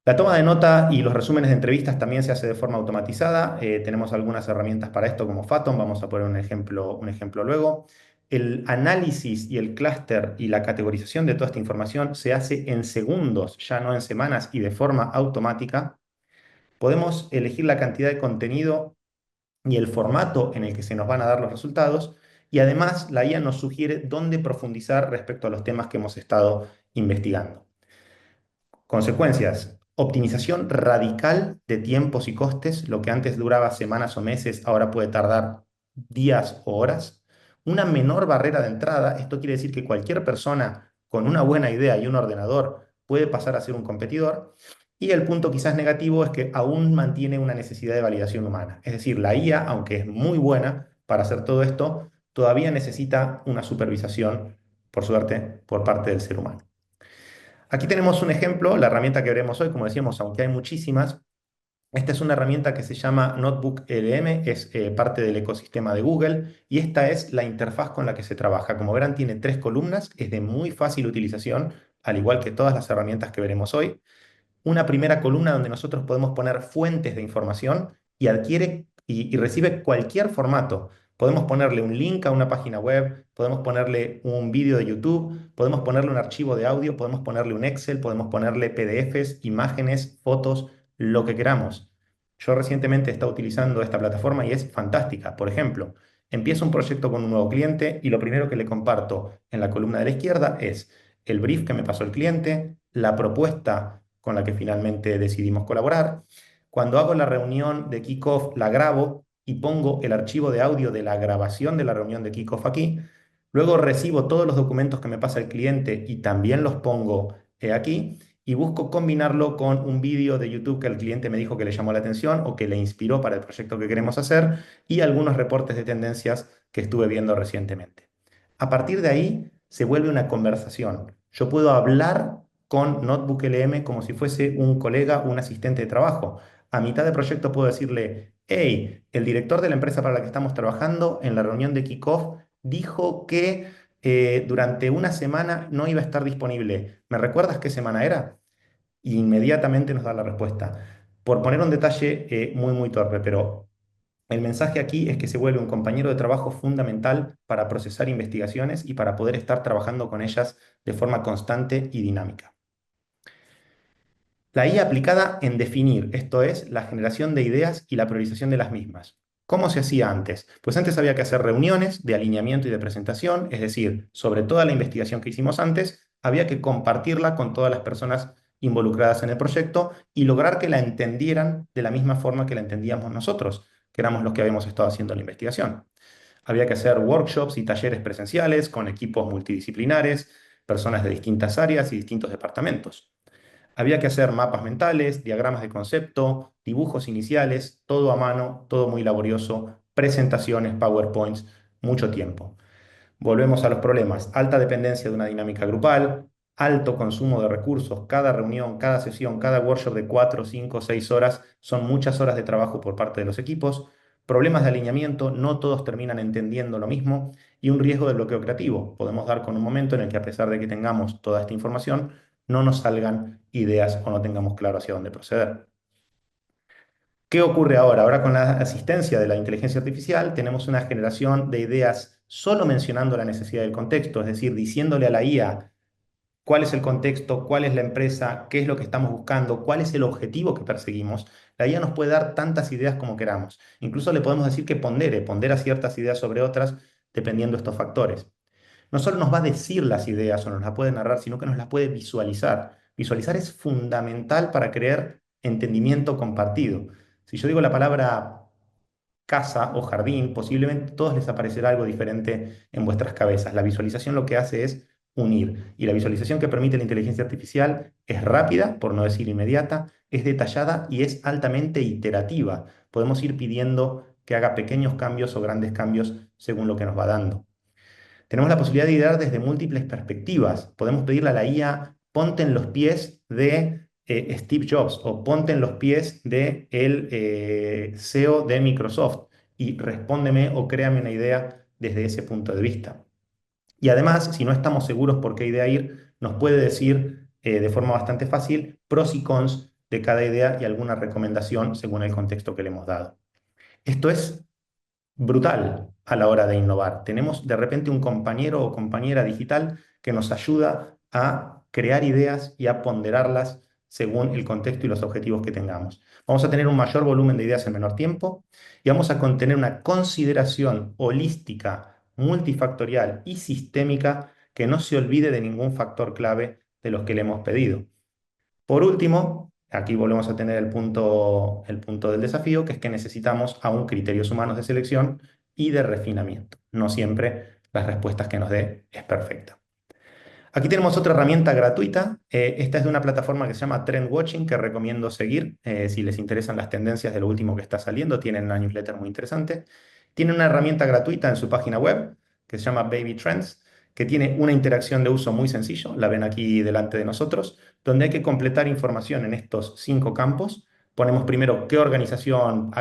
La toma de nota y los resúmenes de entrevistas también se hace de forma automatizada. Tenemos algunas herramientas para esto como Phatom, vamos a poner un ejemplo luego. El análisis y el clúster y la categorización de toda esta información se hace en segundos, ya no en semanas y de forma automática. Podemos elegir la cantidad de contenido y el formato en el que se nos van a dar los resultados. Y además, la IA nos sugiere dónde profundizar respecto a los temas que hemos estado investigando. Consecuencias: optimización radical de tiempos y costes. Lo que antes duraba semanas o meses, ahora puede tardar días o horas. Una menor barrera de entrada. Esto quiere decir que cualquier persona con una buena idea y un ordenador puede pasar a ser un competidor. Y el punto quizás negativo es que aún mantiene una necesidad de validación humana. Es decir, la IA, aunque es muy buena para hacer todo esto, todavía necesita una supervisación, por suerte, por parte del ser humano. Aquí tenemos un ejemplo, la herramienta que veremos hoy, como decíamos, aunque hay muchísimas. Esta es una herramienta que se llama Notebook LM, es parte del ecosistema de Google, y esta es la interfaz con la que se trabaja. Como verán, tiene 3 columnas, es de muy fácil utilización, al igual que todas las herramientas que veremos hoy. Una primera columna donde nosotros podemos poner fuentes de información y adquiere y recibe cualquier formato. Podemos ponerle un link a una página web, podemos ponerle un vídeo de YouTube, podemos ponerle un archivo de audio, podemos ponerle un Excel, podemos ponerle PDFs, imágenes, fotos, lo que queramos. Yo recientemente he estado utilizando esta plataforma y es fantástica. Por ejemplo, empiezo un proyecto con un nuevo cliente y lo primero que le comparto en la columna de la izquierda es el brief que me pasó el cliente, la propuesta con la que finalmente decidimos colaborar. Cuando hago la reunión de kickoff, la grabo y pongo el archivo de audio de la grabación de la reunión de kickoff aquí. Luego recibo todos los documentos que me pasa el cliente y también los pongo aquí. Y busco combinarlo con un vídeo de YouTube que el cliente me dijo que le llamó la atención o que le inspiró para el proyecto que queremos hacer y algunos reportes de tendencias que estuve viendo recientemente. A partir de ahí se vuelve una conversación. Yo puedo hablar con Notebook LM como si fuese un colega, un asistente de trabajo. A mitad de proyecto puedo decirle: hey, el director de la empresa para la que estamos trabajando en la reunión de kickoff dijo que durante una semana no iba a estar disponible. ¿Me recuerdas qué semana era? Y inmediatamente nos da la respuesta. Por poner un detalle muy torpe, pero el mensaje aquí es que se vuelve un compañero de trabajo fundamental para procesar investigaciones y para poder estar trabajando con ellas de forma constante y dinámica. La IA aplicada en definir, esto es, la generación de ideas y la priorización de las mismas. ¿Cómo se hacía antes? Pues antes había que hacer reuniones de alineamiento y de presentación, es decir, sobre toda la investigación que hicimos antes, había que compartirla con todas las personas involucradas en el proyecto y lograr que la entendieran de la misma forma que la entendíamos nosotros, que éramos los que habíamos estado haciendo la investigación. Había que hacer workshops y talleres presenciales con equipos multidisciplinares, personas de distintas áreas y distintos departamentos. Había que hacer mapas mentales, diagramas de concepto, dibujos iniciales, todo a mano, todo muy laborioso, presentaciones, PowerPoints, mucho tiempo. Volvemos a los problemas: alta dependencia de una dinámica grupal, alto consumo de recursos, cada reunión, cada sesión, cada workshop de 4, 5, 6 horas son muchas horas de trabajo por parte de los equipos, problemas de alineamiento, no todos terminan entendiendo lo mismo y un riesgo de bloqueo creativo. Podemos dar con un momento en el que, a pesar de que tengamos toda esta información, no nos salgan ideas o no tengamos claro hacia dónde proceder. ¿Qué ocurre ahora? Ahora, con la asistencia de la inteligencia artificial tenemos una generación de ideas solo mencionando la necesidad del contexto, es decir, diciéndole a la IA cuál es el contexto, cuál es la empresa, qué es lo que estamos buscando, cuál es el objetivo que perseguimos. La IA nos puede dar tantas ideas como queramos. Incluso le podemos decir que pondera ciertas ideas sobre otras dependiendo de estos factores. No solo nos va a decir las ideas o nos las puede narrar, sino que nos las puede visualizar. Visualizar es fundamental para crear entendimiento compartido. Si yo digo la palabra casa o jardín, posiblemente a todos les aparecerá algo diferente en vuestras cabezas. La visualización lo que hace es unir. Y la visualización que permite la inteligencia artificial es rápida, por no decir inmediata, es detallada y es altamente iterativa. Podemos ir pidiendo que haga pequeños cambios o grandes cambios según lo que nos va dando. Tenemos la posibilidad de idear desde múltiples perspectivas. Podemos pedirle a la IA, ponte en los pies de Steve Jobs o ponte en los pies de el CEO de Microsoft y respóndeme o créame una idea desde ese punto de vista. Y además, si no estamos seguros por qué idea ir, nos puede decir de forma bastante fácil pros y cons de cada idea y alguna recomendación según el contexto que le hemos dado. Esto es brutal a la hora de innovar. Tenemos de repente un compañero o compañera digital que nos ayuda a crear ideas y a ponderarlas según el contexto y los objetivos que tengamos. Vamos a tener un mayor volumen de ideas en menor tiempo y vamos a contener una consideración holística, multifactorial y sistémica que no se olvide de ningún factor clave de los que le hemos pedido. Por último, aquí volvemos a tener el punto del desafío, que es que necesitamos aún criterios humanos de selección y de refinamiento. No siempre las respuestas que nos dé es perfecta. Aquí tenemos otra herramienta gratuita. Esta es de una plataforma que se llama Trend Watching, que recomiendo seguir si les interesan las tendencias de lo último que está saliendo. Tienen una newsletter muy interesante. Tiene una herramienta gratuita en su página web que se llama Baby Trends, que tiene una interacción de uso muy sencillo. La ven aquí delante de nosotros, donde hay que completar información en estos 5 campos. Ponemos primero a qué organización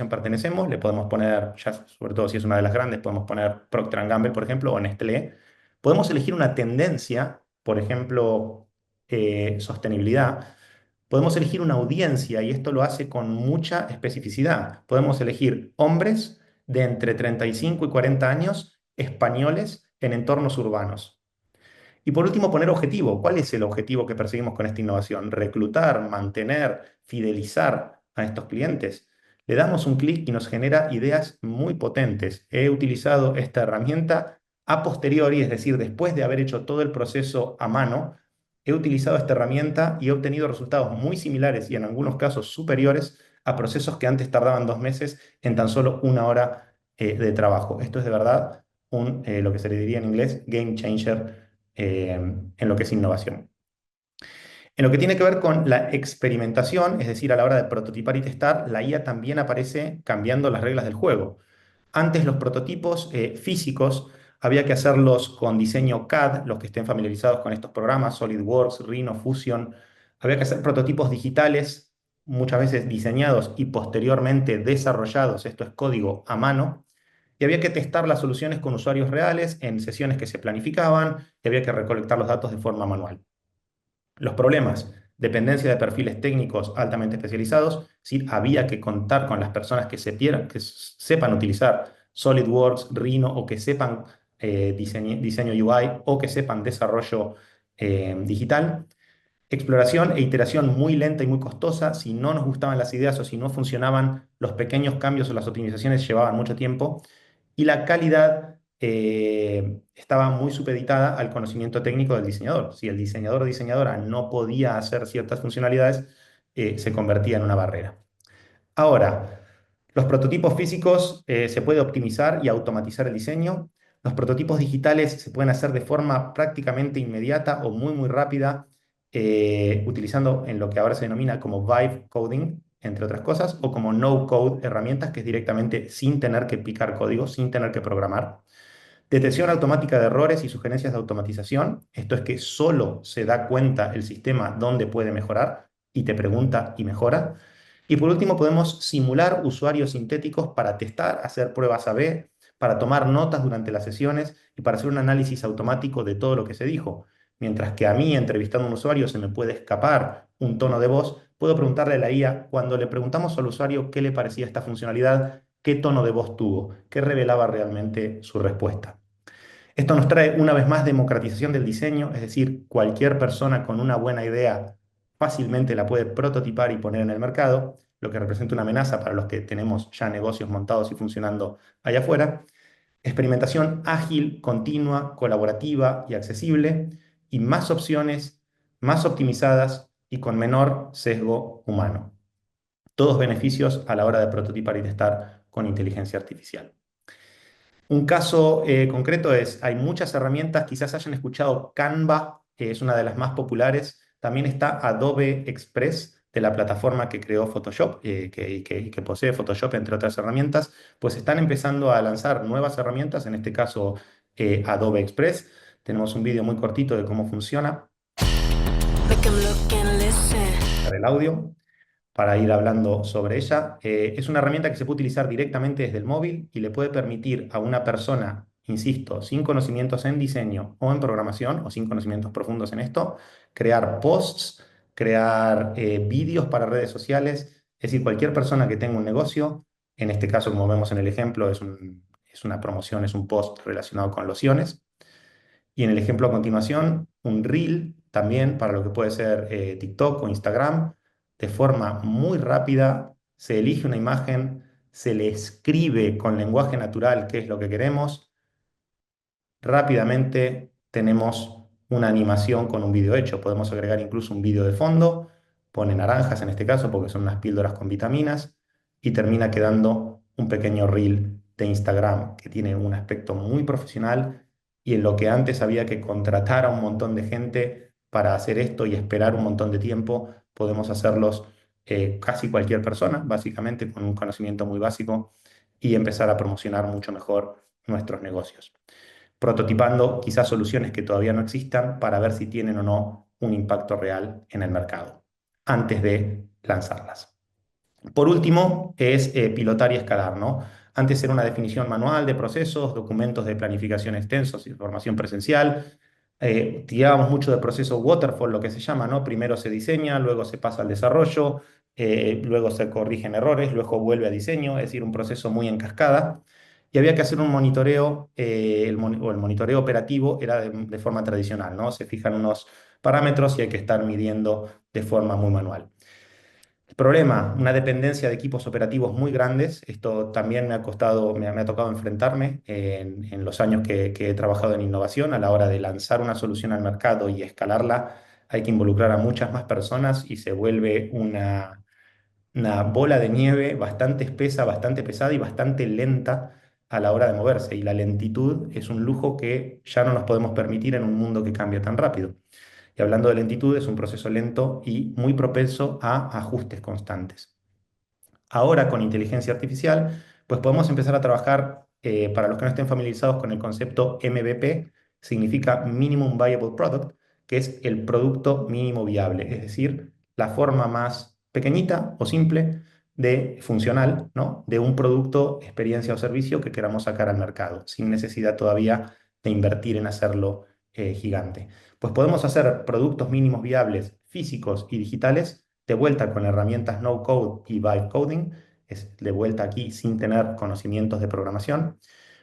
pertenecemos. Le podemos poner, ya sobre todo si es una de las grandes, podemos poner Procter Gamble, por ejemplo, o Nestlé. Podemos elegir una tendencia, por ejemplo, sostenibilidad. Podemos elegir una audiencia y esto lo hace con mucha especificidad. Podemos elegir hombres de entre 35 y 40 años, españoles en entornos urbanos. Y por último, poner objetivo. ¿Cuál es el objetivo que perseguimos con esta innovación? Reclutar, mantener, fidelizar a estos clientes. Le damos un clic y nos genera ideas muy potentes. He utilizado esta herramienta a posteriori, es decir, después de haber hecho todo el proceso a mano, he utilizado esta herramienta y he obtenido resultados muy similares y en algunos casos superiores a procesos que antes tardaban 2 meses en tan solo 1 hora de trabajo. Esto es de verdad lo que se le diría en inglés game changer en lo que es innovación. En lo que tiene que ver con la experimentación, es decir, a la hora de prototipar y testar, la IA también aparece cambiando las reglas del juego. Antes los prototipos físicos había que hacerlos con diseño CAD, los que estén familiarizados con estos programas, SolidWorks, Rhino, Fusion. Había que hacer prototipos digitales, muchas veces diseñados y posteriormente desarrollados, esto es código a mano, y había que testar las soluciones con usuarios reales en sesiones que se planificaban y había que recolectar los datos de forma manual. Los problemas, dependencia de perfiles técnicos altamente especializados, sí, había que contar con las personas que sepan utilizar SolidWorks, Rhino o que sepan diseño UI o que sepan desarrollo digital. Exploración e iteración muy lenta y muy costosa. Si no nos gustaban las ideas o si no funcionaban, los pequeños cambios o las optimizaciones llevaban mucho tiempo. Y la calidad estaba muy supeditada al conocimiento técnico del diseñador. Si el diseñador o diseñadora no podía hacer ciertas funcionalidades, se convertía en una barrera. Ahora, los prototipos físicos se puede optimizar y automatizar el diseño. Los prototipos digitales se pueden hacer de forma prácticamente inmediata o muy, muy rápida, utilizando en lo que ahora se denomina como vibe coding, entre otras cosas, o como no-code herramientas, que es directamente sin tener que picar código, sin tener que programar. Detección automática de errores y sugerencias de automatización. Esto es que solo se da cuenta el sistema dónde puede mejorar y te pregunta y mejora. Y por último, podemos simular usuarios sintéticos para testar, hacer pruebas A/B, para tomar notas durante las sesiones y para hacer un análisis automático de todo lo que se dijo. Mientras que a mí, entrevistando a un usuario, se me puede escapar un tono de voz, puedo preguntarle a la IA, cuando le preguntamos al usuario qué le parecía esta funcionalidad, qué tono de voz tuvo, qué revelaba realmente su respuesta. Esto nos trae una vez más democratización del diseño, es decir, cualquier persona con una buena idea fácilmente la puede prototipar y poner en el mercado, lo que representa una amenaza para los que tenemos ya negocios montados y funcionando allá afuera. Experimentación ágil, continua, colaborativa y accesible, y más opciones, más optimizadas y con menor sesgo humano. Todos beneficios a la hora de prototipar y testar con inteligencia artificial. Un caso concreto es, hay muchas herramientas, quizás hayan escuchado Canva, que es una de las más populares. También está Adobe Express, de la plataforma que creó Photoshop, que posee Photoshop, entre otras herramientas. Pues están empezando a lanzar nuevas herramientas, en este caso Adobe Express. Tenemos un vídeo muy cortito de cómo funciona Make 'em look and listen. el audio para ir hablando sobre ella. Es una herramienta que se puede utilizar directamente desde el móvil y le puede permitir a una persona, insisto, sin conocimientos en diseño o en programación o sin conocimientos profundos en esto, crear posts, crear vídeos para redes sociales. Es decir, cualquier persona que tenga un negocio, en este caso, como vemos en el ejemplo, es una promoción, es un post relacionado con lociones. Y en el ejemplo a continuación, un reel también para lo que puede ser TikTok o Instagram. De forma muy rápida se elige una imagen, se le escribe con lenguaje natural qué es lo que queremos. Rápidamente tenemos una animación con un vídeo hecho. Podemos agregar incluso un vídeo de fondo. Pone naranjas en este caso porque son unas píldoras con vitaminas. Y termina quedando un pequeño reel de Instagram que tiene un aspecto muy profesional y en lo que antes había que contratar a un montón de gente para hacer esto y esperar un montón de tiempo, podemos hacerlos casi cualquier persona, básicamente con un conocimiento muy básico y empezar a promocionar mucho mejor nuestros negocios prototipando quizás soluciones que todavía no existan para ver si tienen o no un impacto real en el mercado antes de lanzarlas. Por último, es pilotar y escalar, ¿no? Antes era una definición manual de procesos, documentos de planificación extensos, información presencial. Tirábamos mucho de proceso waterfall, lo que se llama, ¿no? Primero se diseña, luego se pasa al desarrollo, luego se corrigen errores, luego vuelve a diseño, es decir, un proceso muy en cascada. Y había que hacer un monitoreo, o el monitoreo operativo era de forma tradicional, ¿no? Se fijan unos parámetros y hay que estar midiendo de forma muy manual. El problema, una dependencia de equipos operativos muy grandes. Esto también me ha costado, me ha tocado enfrentarme en los años que he trabajado en innovación. A la hora de lanzar una solución al mercado y escalarla, hay que involucrar a muchas más personas y se vuelve una bola de nieve bastante espesa, bastante pesada y bastante lenta a la hora de moverse. Y la lentitud es un lujo que ya no nos podemos permitir en un mundo que cambia tan rápido. Y hablando de lentitud, es un proceso lento y muy propenso a ajustes constantes. Ahora con inteligencia artificial, pues podemos empezar a trabajar, para los que no estén familiarizados con el concepto MVP, significa Minimum Viable Product, que es el producto mínimo viable, es decir, la forma más pequeñita o simple de funcional, ¿no? De un producto, experiencia o servicio que queramos sacar al mercado, sin necesidad todavía de invertir en hacerlo gigante. Pues podemos hacer productos mínimos viables físicos y digitales de vuelta con herramientas no code y vibe coding, es de vuelta aquí sin tener conocimientos de programación.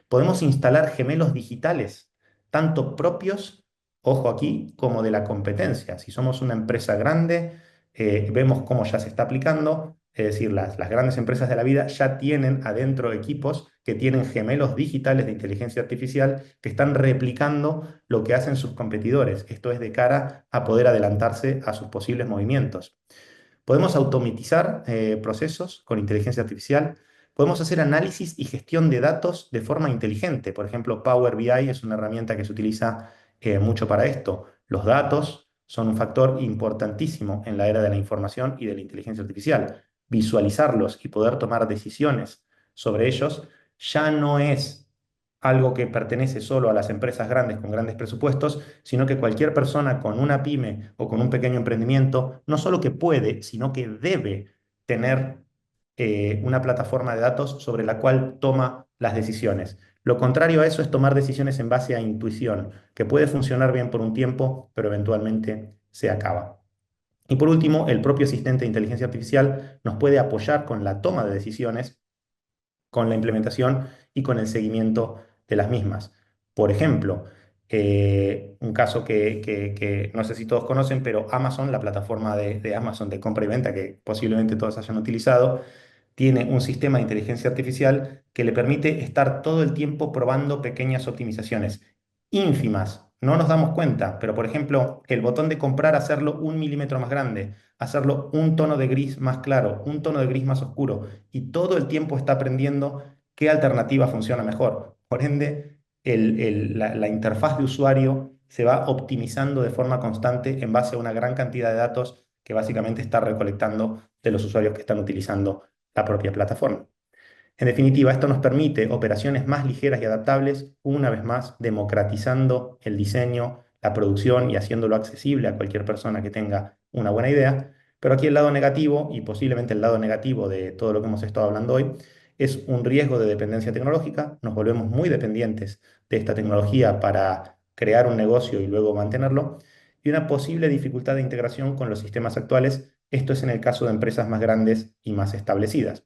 Podemos instalar gemelos digitales, tanto propios, ojo aquí, como de la competencia. Si somos una empresa grande, vemos cómo ya se está aplicando, es decir, las grandes empresas de la vida ya tienen adentro equipos que tienen gemelos digitales de inteligencia artificial que están replicando lo que hacen sus competidores. Esto es de cara a poder adelantarse a sus posibles movimientos. Podemos automatizar procesos con inteligencia artificial. Podemos hacer análisis y gestión de datos de forma inteligente. Por ejemplo, Power BI es una herramienta que se utiliza mucho para esto. Los datos son un factor importantísimo en la era de la información y de la inteligencia artificial. Visualizarlos y poder tomar decisiones sobre ellos ya no es algo que pertenece solo a las empresas grandes con grandes presupuestos, sino que cualquier persona con una pyme o con un pequeño emprendimiento, no solo que puede, sino que debe tener una plataforma de datos sobre la cual toma las decisiones. Lo contrario a eso es tomar decisiones en base a intuición, que puede funcionar bien por un tiempo, pero eventualmente se acaba. Y por último, el propio asistente de inteligencia artificial nos puede apoyar con la toma de decisiones, con la implementación y con el seguimiento de las mismas. Por ejemplo, un caso que no sé si todos conocen, pero Amazon, la plataforma de Amazon de compra y venta que posiblemente todos hayan utilizado, tiene un sistema de inteligencia artificial que le permite estar todo el tiempo probando pequeñas optimizaciones ínfimas. No nos damos cuenta, pero por ejemplo, el botón de comprar, hacerlo 1 milímetro más grande, hacerlo un tono de gris más claro, un tono de gris más oscuro, y todo el tiempo está aprendiendo qué alternativa funciona mejor. Por ende, la interfaz de usuario se va optimizando de forma constante en base a una gran cantidad de datos que básicamente está recolectando de los usuarios que están utilizando la propia plataforma. En definitiva, esto nos permite operaciones más ligeras y adaptables, una vez más, democratizando el diseño, la producción y haciéndolo accesible a cualquier persona que tenga una buena idea. Pero aquí el lado negativo, y posiblemente el lado negativo de todo lo que hemos estado hablando hoy, es un riesgo de dependencia tecnológica. Nos volvemos muy dependientes de esta tecnología para crear un negocio y luego mantenerlo. Y una posible dificultad de integración con los sistemas actuales. Esto es en el caso de empresas más grandes y más establecidas.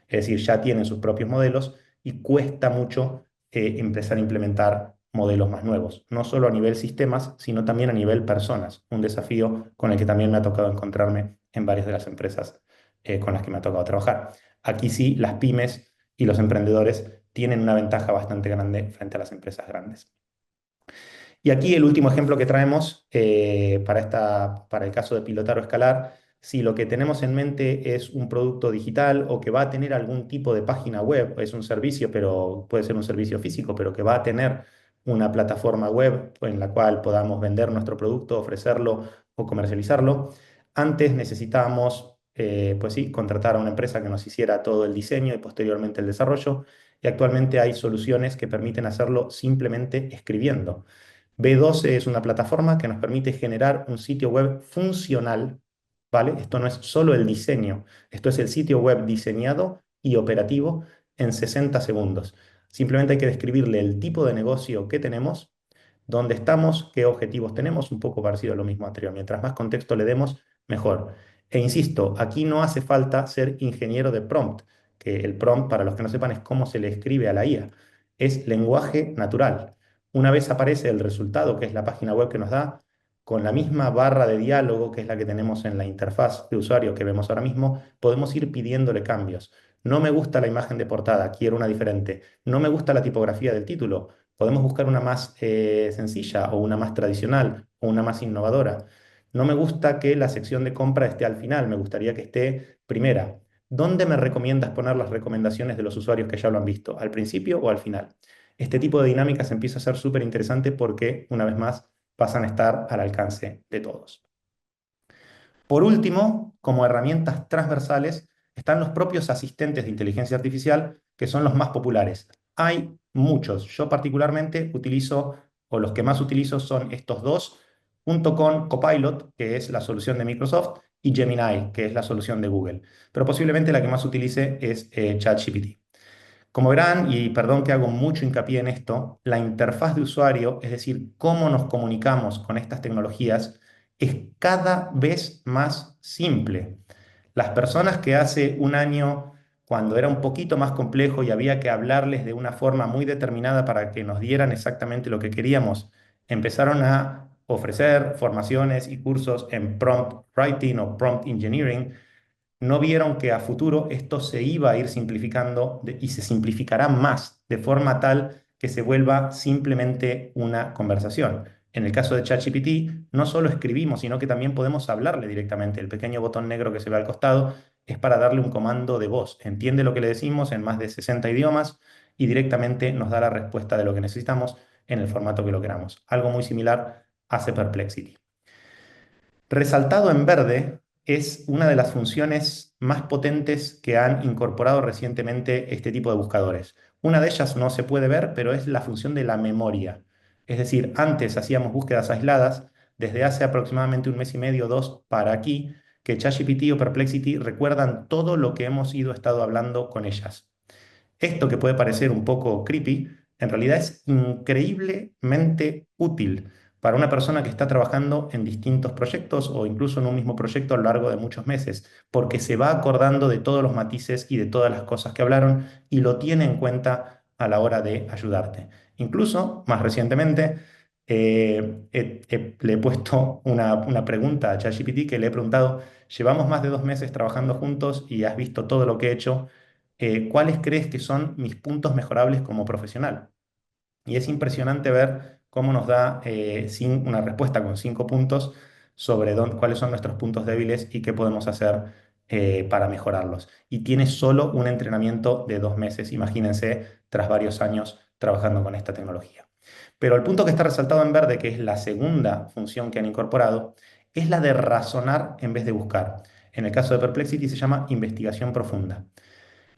Es decir, ya tienen sus propios modelos y cuesta mucho empezar a implementar modelos más nuevos, no solo a nivel sistemas, sino también a nivel personas, un desafío con el que también me ha tocado encontrarme en varias de las empresas con las que me ha tocado trabajar. Aquí sí, las pymes y los emprendedores tienen una ventaja bastante grande frente a las empresas grandes. Y aquí el último ejemplo que traemos para el caso de pilotar o escalar, si lo que tenemos en mente es un producto digital o que va a tener algún tipo de página web, es un servicio, pero puede ser un servicio físico, pero que va a tener una plataforma web en la cual podamos vender nuestro producto, ofrecerlo o comercializarlo, antes necesitábamos, pues sí, contratar a una empresa que nos hiciera todo el diseño y posteriormente el desarrollo, y actualmente hay soluciones que permiten hacerlo simplemente escribiendo. B12 es una plataforma que nos permite generar un sitio web funcional, ¿vale? Esto no es solo el diseño, esto es el sitio web diseñado y operativo en 60 segundos. Simplemente hay que describirle el tipo de negocio que tenemos, dónde estamos, qué objetivos tenemos, un poco parecido a lo mismo anterior. Mientras más contexto le demos, mejor. E insisto, aquí no hace falta ser ingeniero de prompt, que el prompt, para los que no sepan, es cómo se le escribe a la IA. Es lenguaje natural. Una vez aparece el resultado, que es la página web que nos da, con la misma barra de diálogo, que es la que tenemos en la interfaz de usuario que vemos ahora mismo, podemos ir pidiéndole cambios. No me gusta la imagen de portada, quiero una diferente. No me gusta la tipografía del título, podemos buscar una más sencilla o una más tradicional o una más innovadora. No me gusta que la sección de compra esté al final, me gustaría que esté primera. ¿Dónde me recomiendas poner las recomendaciones de los usuarios que ya lo han visto? ¿Al principio o al final? Este tipo de dinámicas empieza a ser súper interesante porque, una vez más, pasan a estar al alcance de todos. Por último, como herramientas transversales, están los propios asistentes de inteligencia artificial, que son los más populares. Hay muchos. Yo particularmente utilizo, o los que más utilizo son estos dos, junto con Copilot, que es la solución de Microsoft, y Gemini, que es la solución de Google. Pero posiblemente la que más utilice es ChatGPT. Como verán, y perdón que hago mucho hincapié en esto, la interfaz de usuario, es decir, cómo nos comunicamos con estas tecnologías, es cada vez más simple. Las personas que hace un año, cuando era un poquito más complejo y había que hablarles de una forma muy determinada para que nos dieran exactamente lo que queríamos, empezaron a ofrecer formaciones y cursos en prompt writing o prompt engineering, no vieron que a futuro esto se iba a ir simplificando y se simplificará más de forma tal que se vuelva simplemente una conversación. En el caso de ChatGPT, no solo escribimos, sino que también podemos hablarle directamente. El pequeño botón negro que se ve al costado es para darle un comando de voz. Entiende lo que le decimos en más de 60 idiomas y directamente nos da la respuesta de lo que necesitamos en el formato que lo queramos. Algo muy similar hace Perplexity. Resaltado en verde es una de las funciones más potentes que han incorporado recientemente este tipo de buscadores. Una de ellas no se puede ver, pero es la función de la memoria. Es decir, antes hacíamos búsquedas aisladas, desde hace aproximadamente un mes y medio, dos, para aquí, que ChatGPT o Perplexity recuerdan todo lo que hemos estado hablando con ellas. Esto que puede parecer un poco creepy, en realidad es increíblemente útil para una persona que está trabajando en distintos proyectos o incluso en un mismo proyecto a lo largo de muchos meses, porque se va acordando de todos los matices y de todas las cosas que hablaron y lo tiene en cuenta a la hora de ayudarte. Incluso, más recientemente, le he puesto una pregunta a ChatGPT que le he preguntado, llevamos más de 2 meses trabajando juntos y has visto todo lo que he hecho. ¿Cuáles crees que son mis puntos mejorables como profesional? Y es impresionante ver cómo nos da una respuesta con 5 puntos sobre cuáles son nuestros puntos débiles y qué podemos hacer para mejorarlos. Y tiene solo un entrenamiento de 2 meses, imagínense, tras varios años trabajando con esta tecnología. Pero el punto que está resaltado en verde, que es la segunda función que han incorporado, es la de razonar en vez de buscar. En el caso de Perplexity se llama investigación profunda.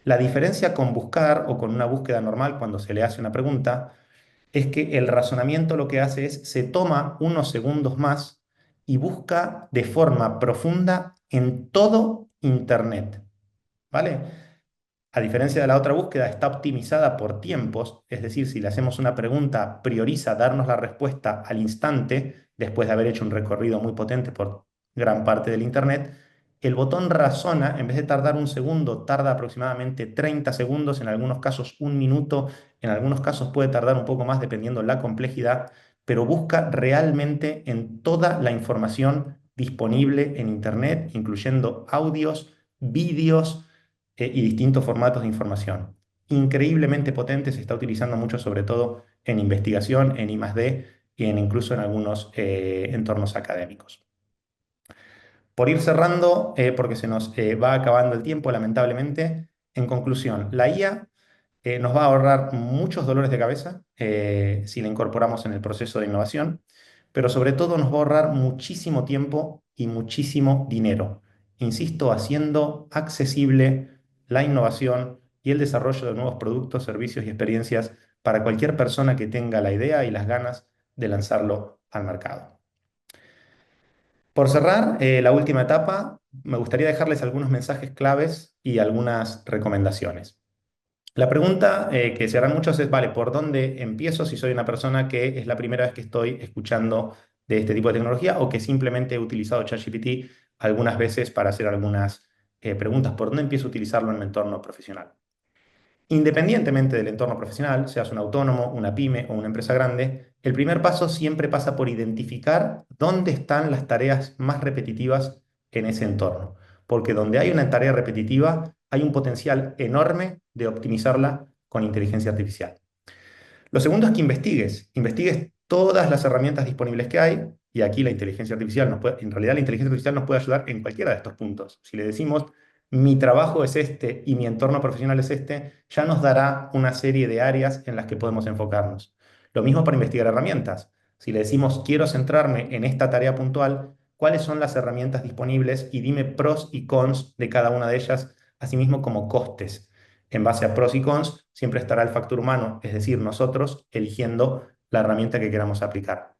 La diferencia con buscar o con una búsqueda normal cuando se le hace una pregunta es que el razonamiento lo que hace es se toma unos segundos más y busca de forma profunda en todo Internet, ¿vale? A diferencia de la otra búsqueda, está optimizada por tiempos, es decir, si le hacemos una pregunta, prioriza darnos la respuesta al instante, después de haber hecho un recorrido muy potente por gran parte del Internet. El botón razona, en vez de tardar un segundo, tarda aproximadamente 30 segundos, en algunos casos un minuto, en algunos casos puede tardar un poco más dependiendo la complejidad, pero busca realmente en toda la información disponible en Internet, incluyendo audios, vídeos, y distintos formatos de información. Increíblemente potente, se está utilizando mucho, sobre todo en investigación, en I+D y incluso en algunos entornos académicos. Por ir cerrando, porque se nos va acabando el tiempo, lamentablemente, en conclusión, la IA nos va a ahorrar muchos dolores de cabeza si la incorporamos en el proceso de innovación, pero sobre todo nos va a ahorrar muchísimo tiempo y muchísimo dinero. Insisto, haciendo accesible la innovación y el desarrollo de nuevos productos, servicios y experiencias para cualquier persona que tenga la idea y las ganas de lanzarlo al mercado. Por cerrar, la última etapa, me gustaría dejarles algunos mensajes claves y algunas recomendaciones. La pregunta que se harán muchos es, vale, ¿por dónde empiezo si soy una persona que es la primera vez que estoy escuchando de este tipo de tecnología o que simplemente he utilizado ChatGPT algunas veces para hacer algunas preguntas? ¿Por dónde empiezo a utilizarlo en mi entorno profesional? Independientemente del entorno profesional, seas un autónomo, una pyme o una empresa grande, el primer paso siempre pasa por identificar dónde están las tareas más repetitivas en ese entorno. Porque donde hay una tarea repetitiva, hay un potencial enorme de optimizarla con inteligencia artificial. Lo segundo es que investigues todas las herramientas disponibles que hay, y aquí la inteligencia artificial en realidad la inteligencia artificial nos puede ayudar en cualquiera de estos puntos. Si le decimos, mi trabajo es este y mi entorno profesional es este, ya nos dará una serie de áreas en las que podemos enfocarnos. Lo mismo para investigar herramientas. Si le decimos, quiero centrarme en esta tarea puntual, ¿cuáles son las herramientas disponibles? Y dime pros y cons de cada una de ellas, asimismo como costes. En base a pros y cons, siempre estará el factor humano, es decir, nosotros eligiendo la herramienta que queramos aplicar.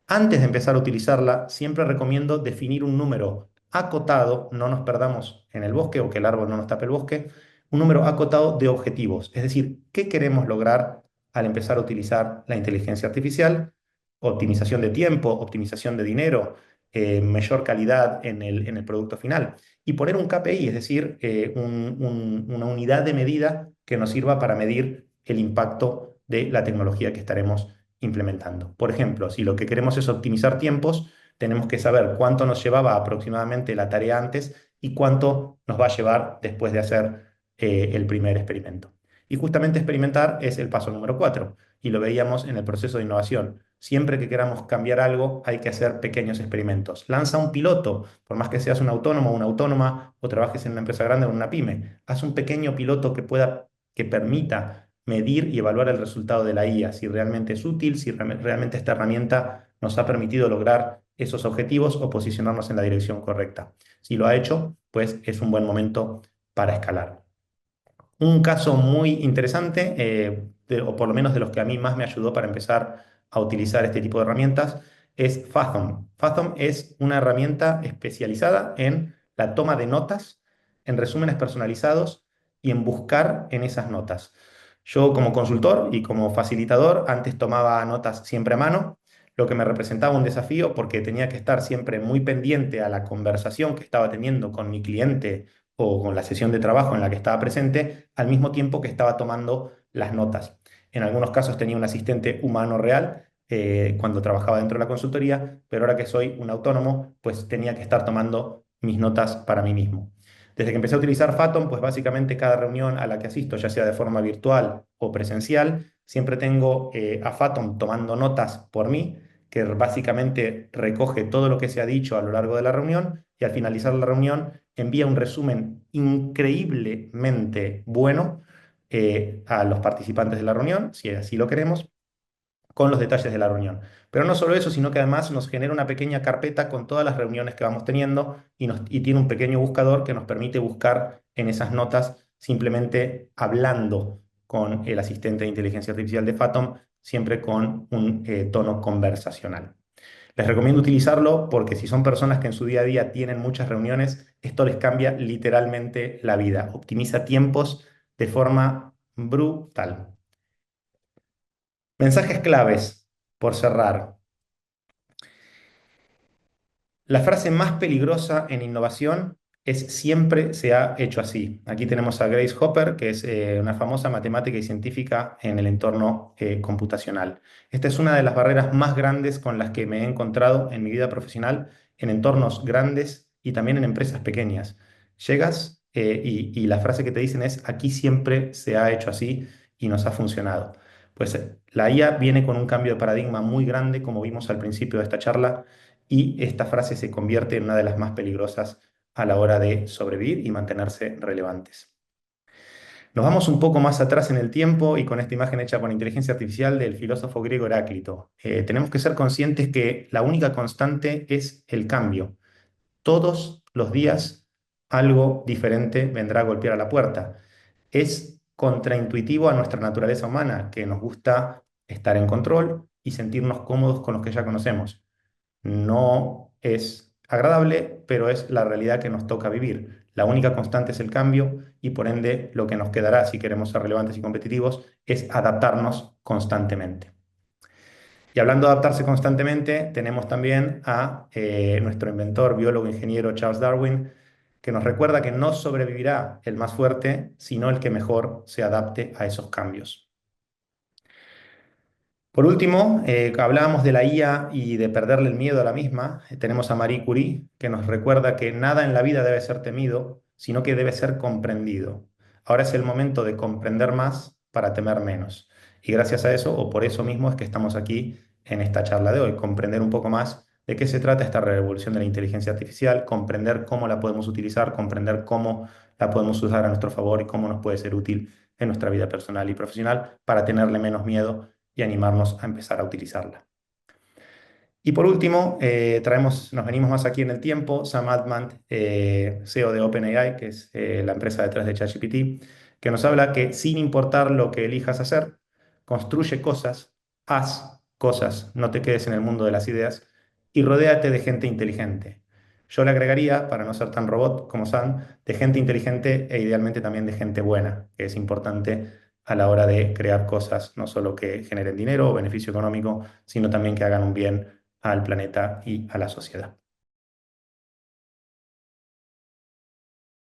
Antes de empezar a utilizarla, siempre recomiendo definir un número acotado, no nos perdamos en el bosque o que el árbol no nos tape el bosque, un número acotado de objetivos, es decir, ¿qué queremos lograr al empezar a utilizar la inteligencia artificial? Optimización de tiempo, optimización de dinero, mayor calidad en el producto final. Y poner un KPI, es decir, una unidad de medida que nos sirva para medir el impacto de la tecnología que estaremos implementando. Por ejemplo, si lo que queremos es optimizar tiempos, tenemos que saber cuánto nos llevaba aproximadamente la tarea antes y cuánto nos va a llevar después de hacer el primer experimento. Y justamente experimentar es el paso número 4 y lo veíamos en el proceso de innovación. Siempre que queramos cambiar algo, hay que hacer pequeños experimentos. Lanza un piloto, por más que seas un autónomo o una autónoma o trabajes en una empresa grande o en una pyme. Haz un pequeño piloto que permita medir y evaluar el resultado de la IA, si realmente es útil, si realmente esta herramienta nos ha permitido lograr esos objetivos o posicionarnos en la dirección correcta. Si lo ha hecho, pues es un buen momento para escalar. Un caso muy interesante, o por lo menos de los que a mí más me ayudó para empezar a utilizar este tipo de herramientas, es Fathom. Fathom es una herramienta especializada en la toma de notas, en resúmenes personalizados y en buscar en esas notas. Yo como consultor y como facilitador antes tomaba notas siempre a mano, lo que me representaba un desafío porque tenía que estar siempre muy pendiente a la conversación que estaba teniendo con mi cliente o con la sesión de trabajo en la que estaba presente, al mismo tiempo que estaba tomando las notas. En algunos casos tenía un asistente humano real cuando trabajaba dentro de la consultoría, pero ahora que soy un autónomo, pues tenía que estar tomando mis notas para mí mismo. Desde que empecé a utilizar Fathom, pues básicamente cada reunión a la que asisto, ya sea de forma virtual o presencial, siempre tengo a Fathom tomando notas por mí, que básicamente recoge todo lo que se ha dicho a lo largo de la reunión y al finalizar la reunión envía un resumen increíblemente bueno a los participantes de la reunión, si así lo queremos, con los detalles de la reunión. Pero no solo eso, sino que además nos genera una pequeña carpeta con todas las reuniones que vamos teniendo y tiene un pequeño buscador que nos permite buscar en esas notas simplemente hablando con el asistente de inteligencia artificial de Fathom, siempre con un tono conversacional. Les recomiendo utilizarlo porque si son personas que en su día a día tienen muchas reuniones, esto les cambia literalmente la vida. Optimiza tiempos de forma brutal. Mensajes claves, por cerrar. La frase más peligrosa en innovación es siempre se ha hecho así. Aquí tenemos a Grace Hopper, que es una famosa matemática y científica en el entorno computacional. Esta es una de las barreras más grandes con las que me he encontrado en mi vida profesional, en entornos grandes y también en empresas pequeñas. Llegas y la frase que te dicen es, aquí siempre se ha hecho así y nos ha funcionado. Pues la IA viene con un cambio de paradigma muy grande, como vimos al principio de esta charla, y esta frase se convierte en una de las más peligrosas a la hora de sobrevivir y mantenerse relevantes. Nos vamos un poco más atrás en el tiempo y con esta imagen hecha por inteligencia artificial del filósofo griego Heráclito. Tenemos que ser conscientes que la única constante es el cambio. Todos los días algo diferente vendrá a golpear a la puerta. Es contraintuitivo a nuestra naturaleza humana, que nos gusta estar en control y sentirnos cómodos con los que ya conocemos. No es agradable, pero es la realidad que nos toca vivir. La única constante es el cambio y por ende lo que nos quedará si queremos ser relevantes y competitivos es adaptarnos constantemente. Y hablando de adaptarse constantemente, tenemos también a nuestro inventor, biólogo, ingeniero Charles Darwin, que nos recuerda que no sobrevivirá el más fuerte, sino el que mejor se adapte a esos cambios. Por último, hablábamos de la IA y de perderle el miedo a la misma. Tenemos a Marie Curie, que nos recuerda que nada en la vida debe ser temido, sino que debe ser comprendido. Ahora es el momento de comprender más para temer menos. Y gracias a eso, o por eso mismo, es que estamos aquí en esta charla de hoy, comprender un poco más de qué se trata esta revolución de la inteligencia artificial, comprender cómo la podemos utilizar, comprender cómo la podemos usar a nuestro favor y cómo nos puede ser útil en nuestra vida personal y profesional para tenerle menos miedo y animarnos a empezar a utilizarla. Y por último, nos venimos más aquí en el tiempo, Sam Altman, CEO de OpenAI, que es la empresa detrás de ChatGPT, que nos habla que sin importar lo que elijas hacer, construye cosas, haz cosas, no te quedes en el mundo de las ideas y rodéate de gente inteligente. Yo le agregaría, para no ser tan robot como Sam, de gente inteligente e idealmente también de gente buena, que es importante a la hora de crear cosas, no solo que generen dinero o beneficio económico, sino también que hagan un bien al planeta y a la sociedad.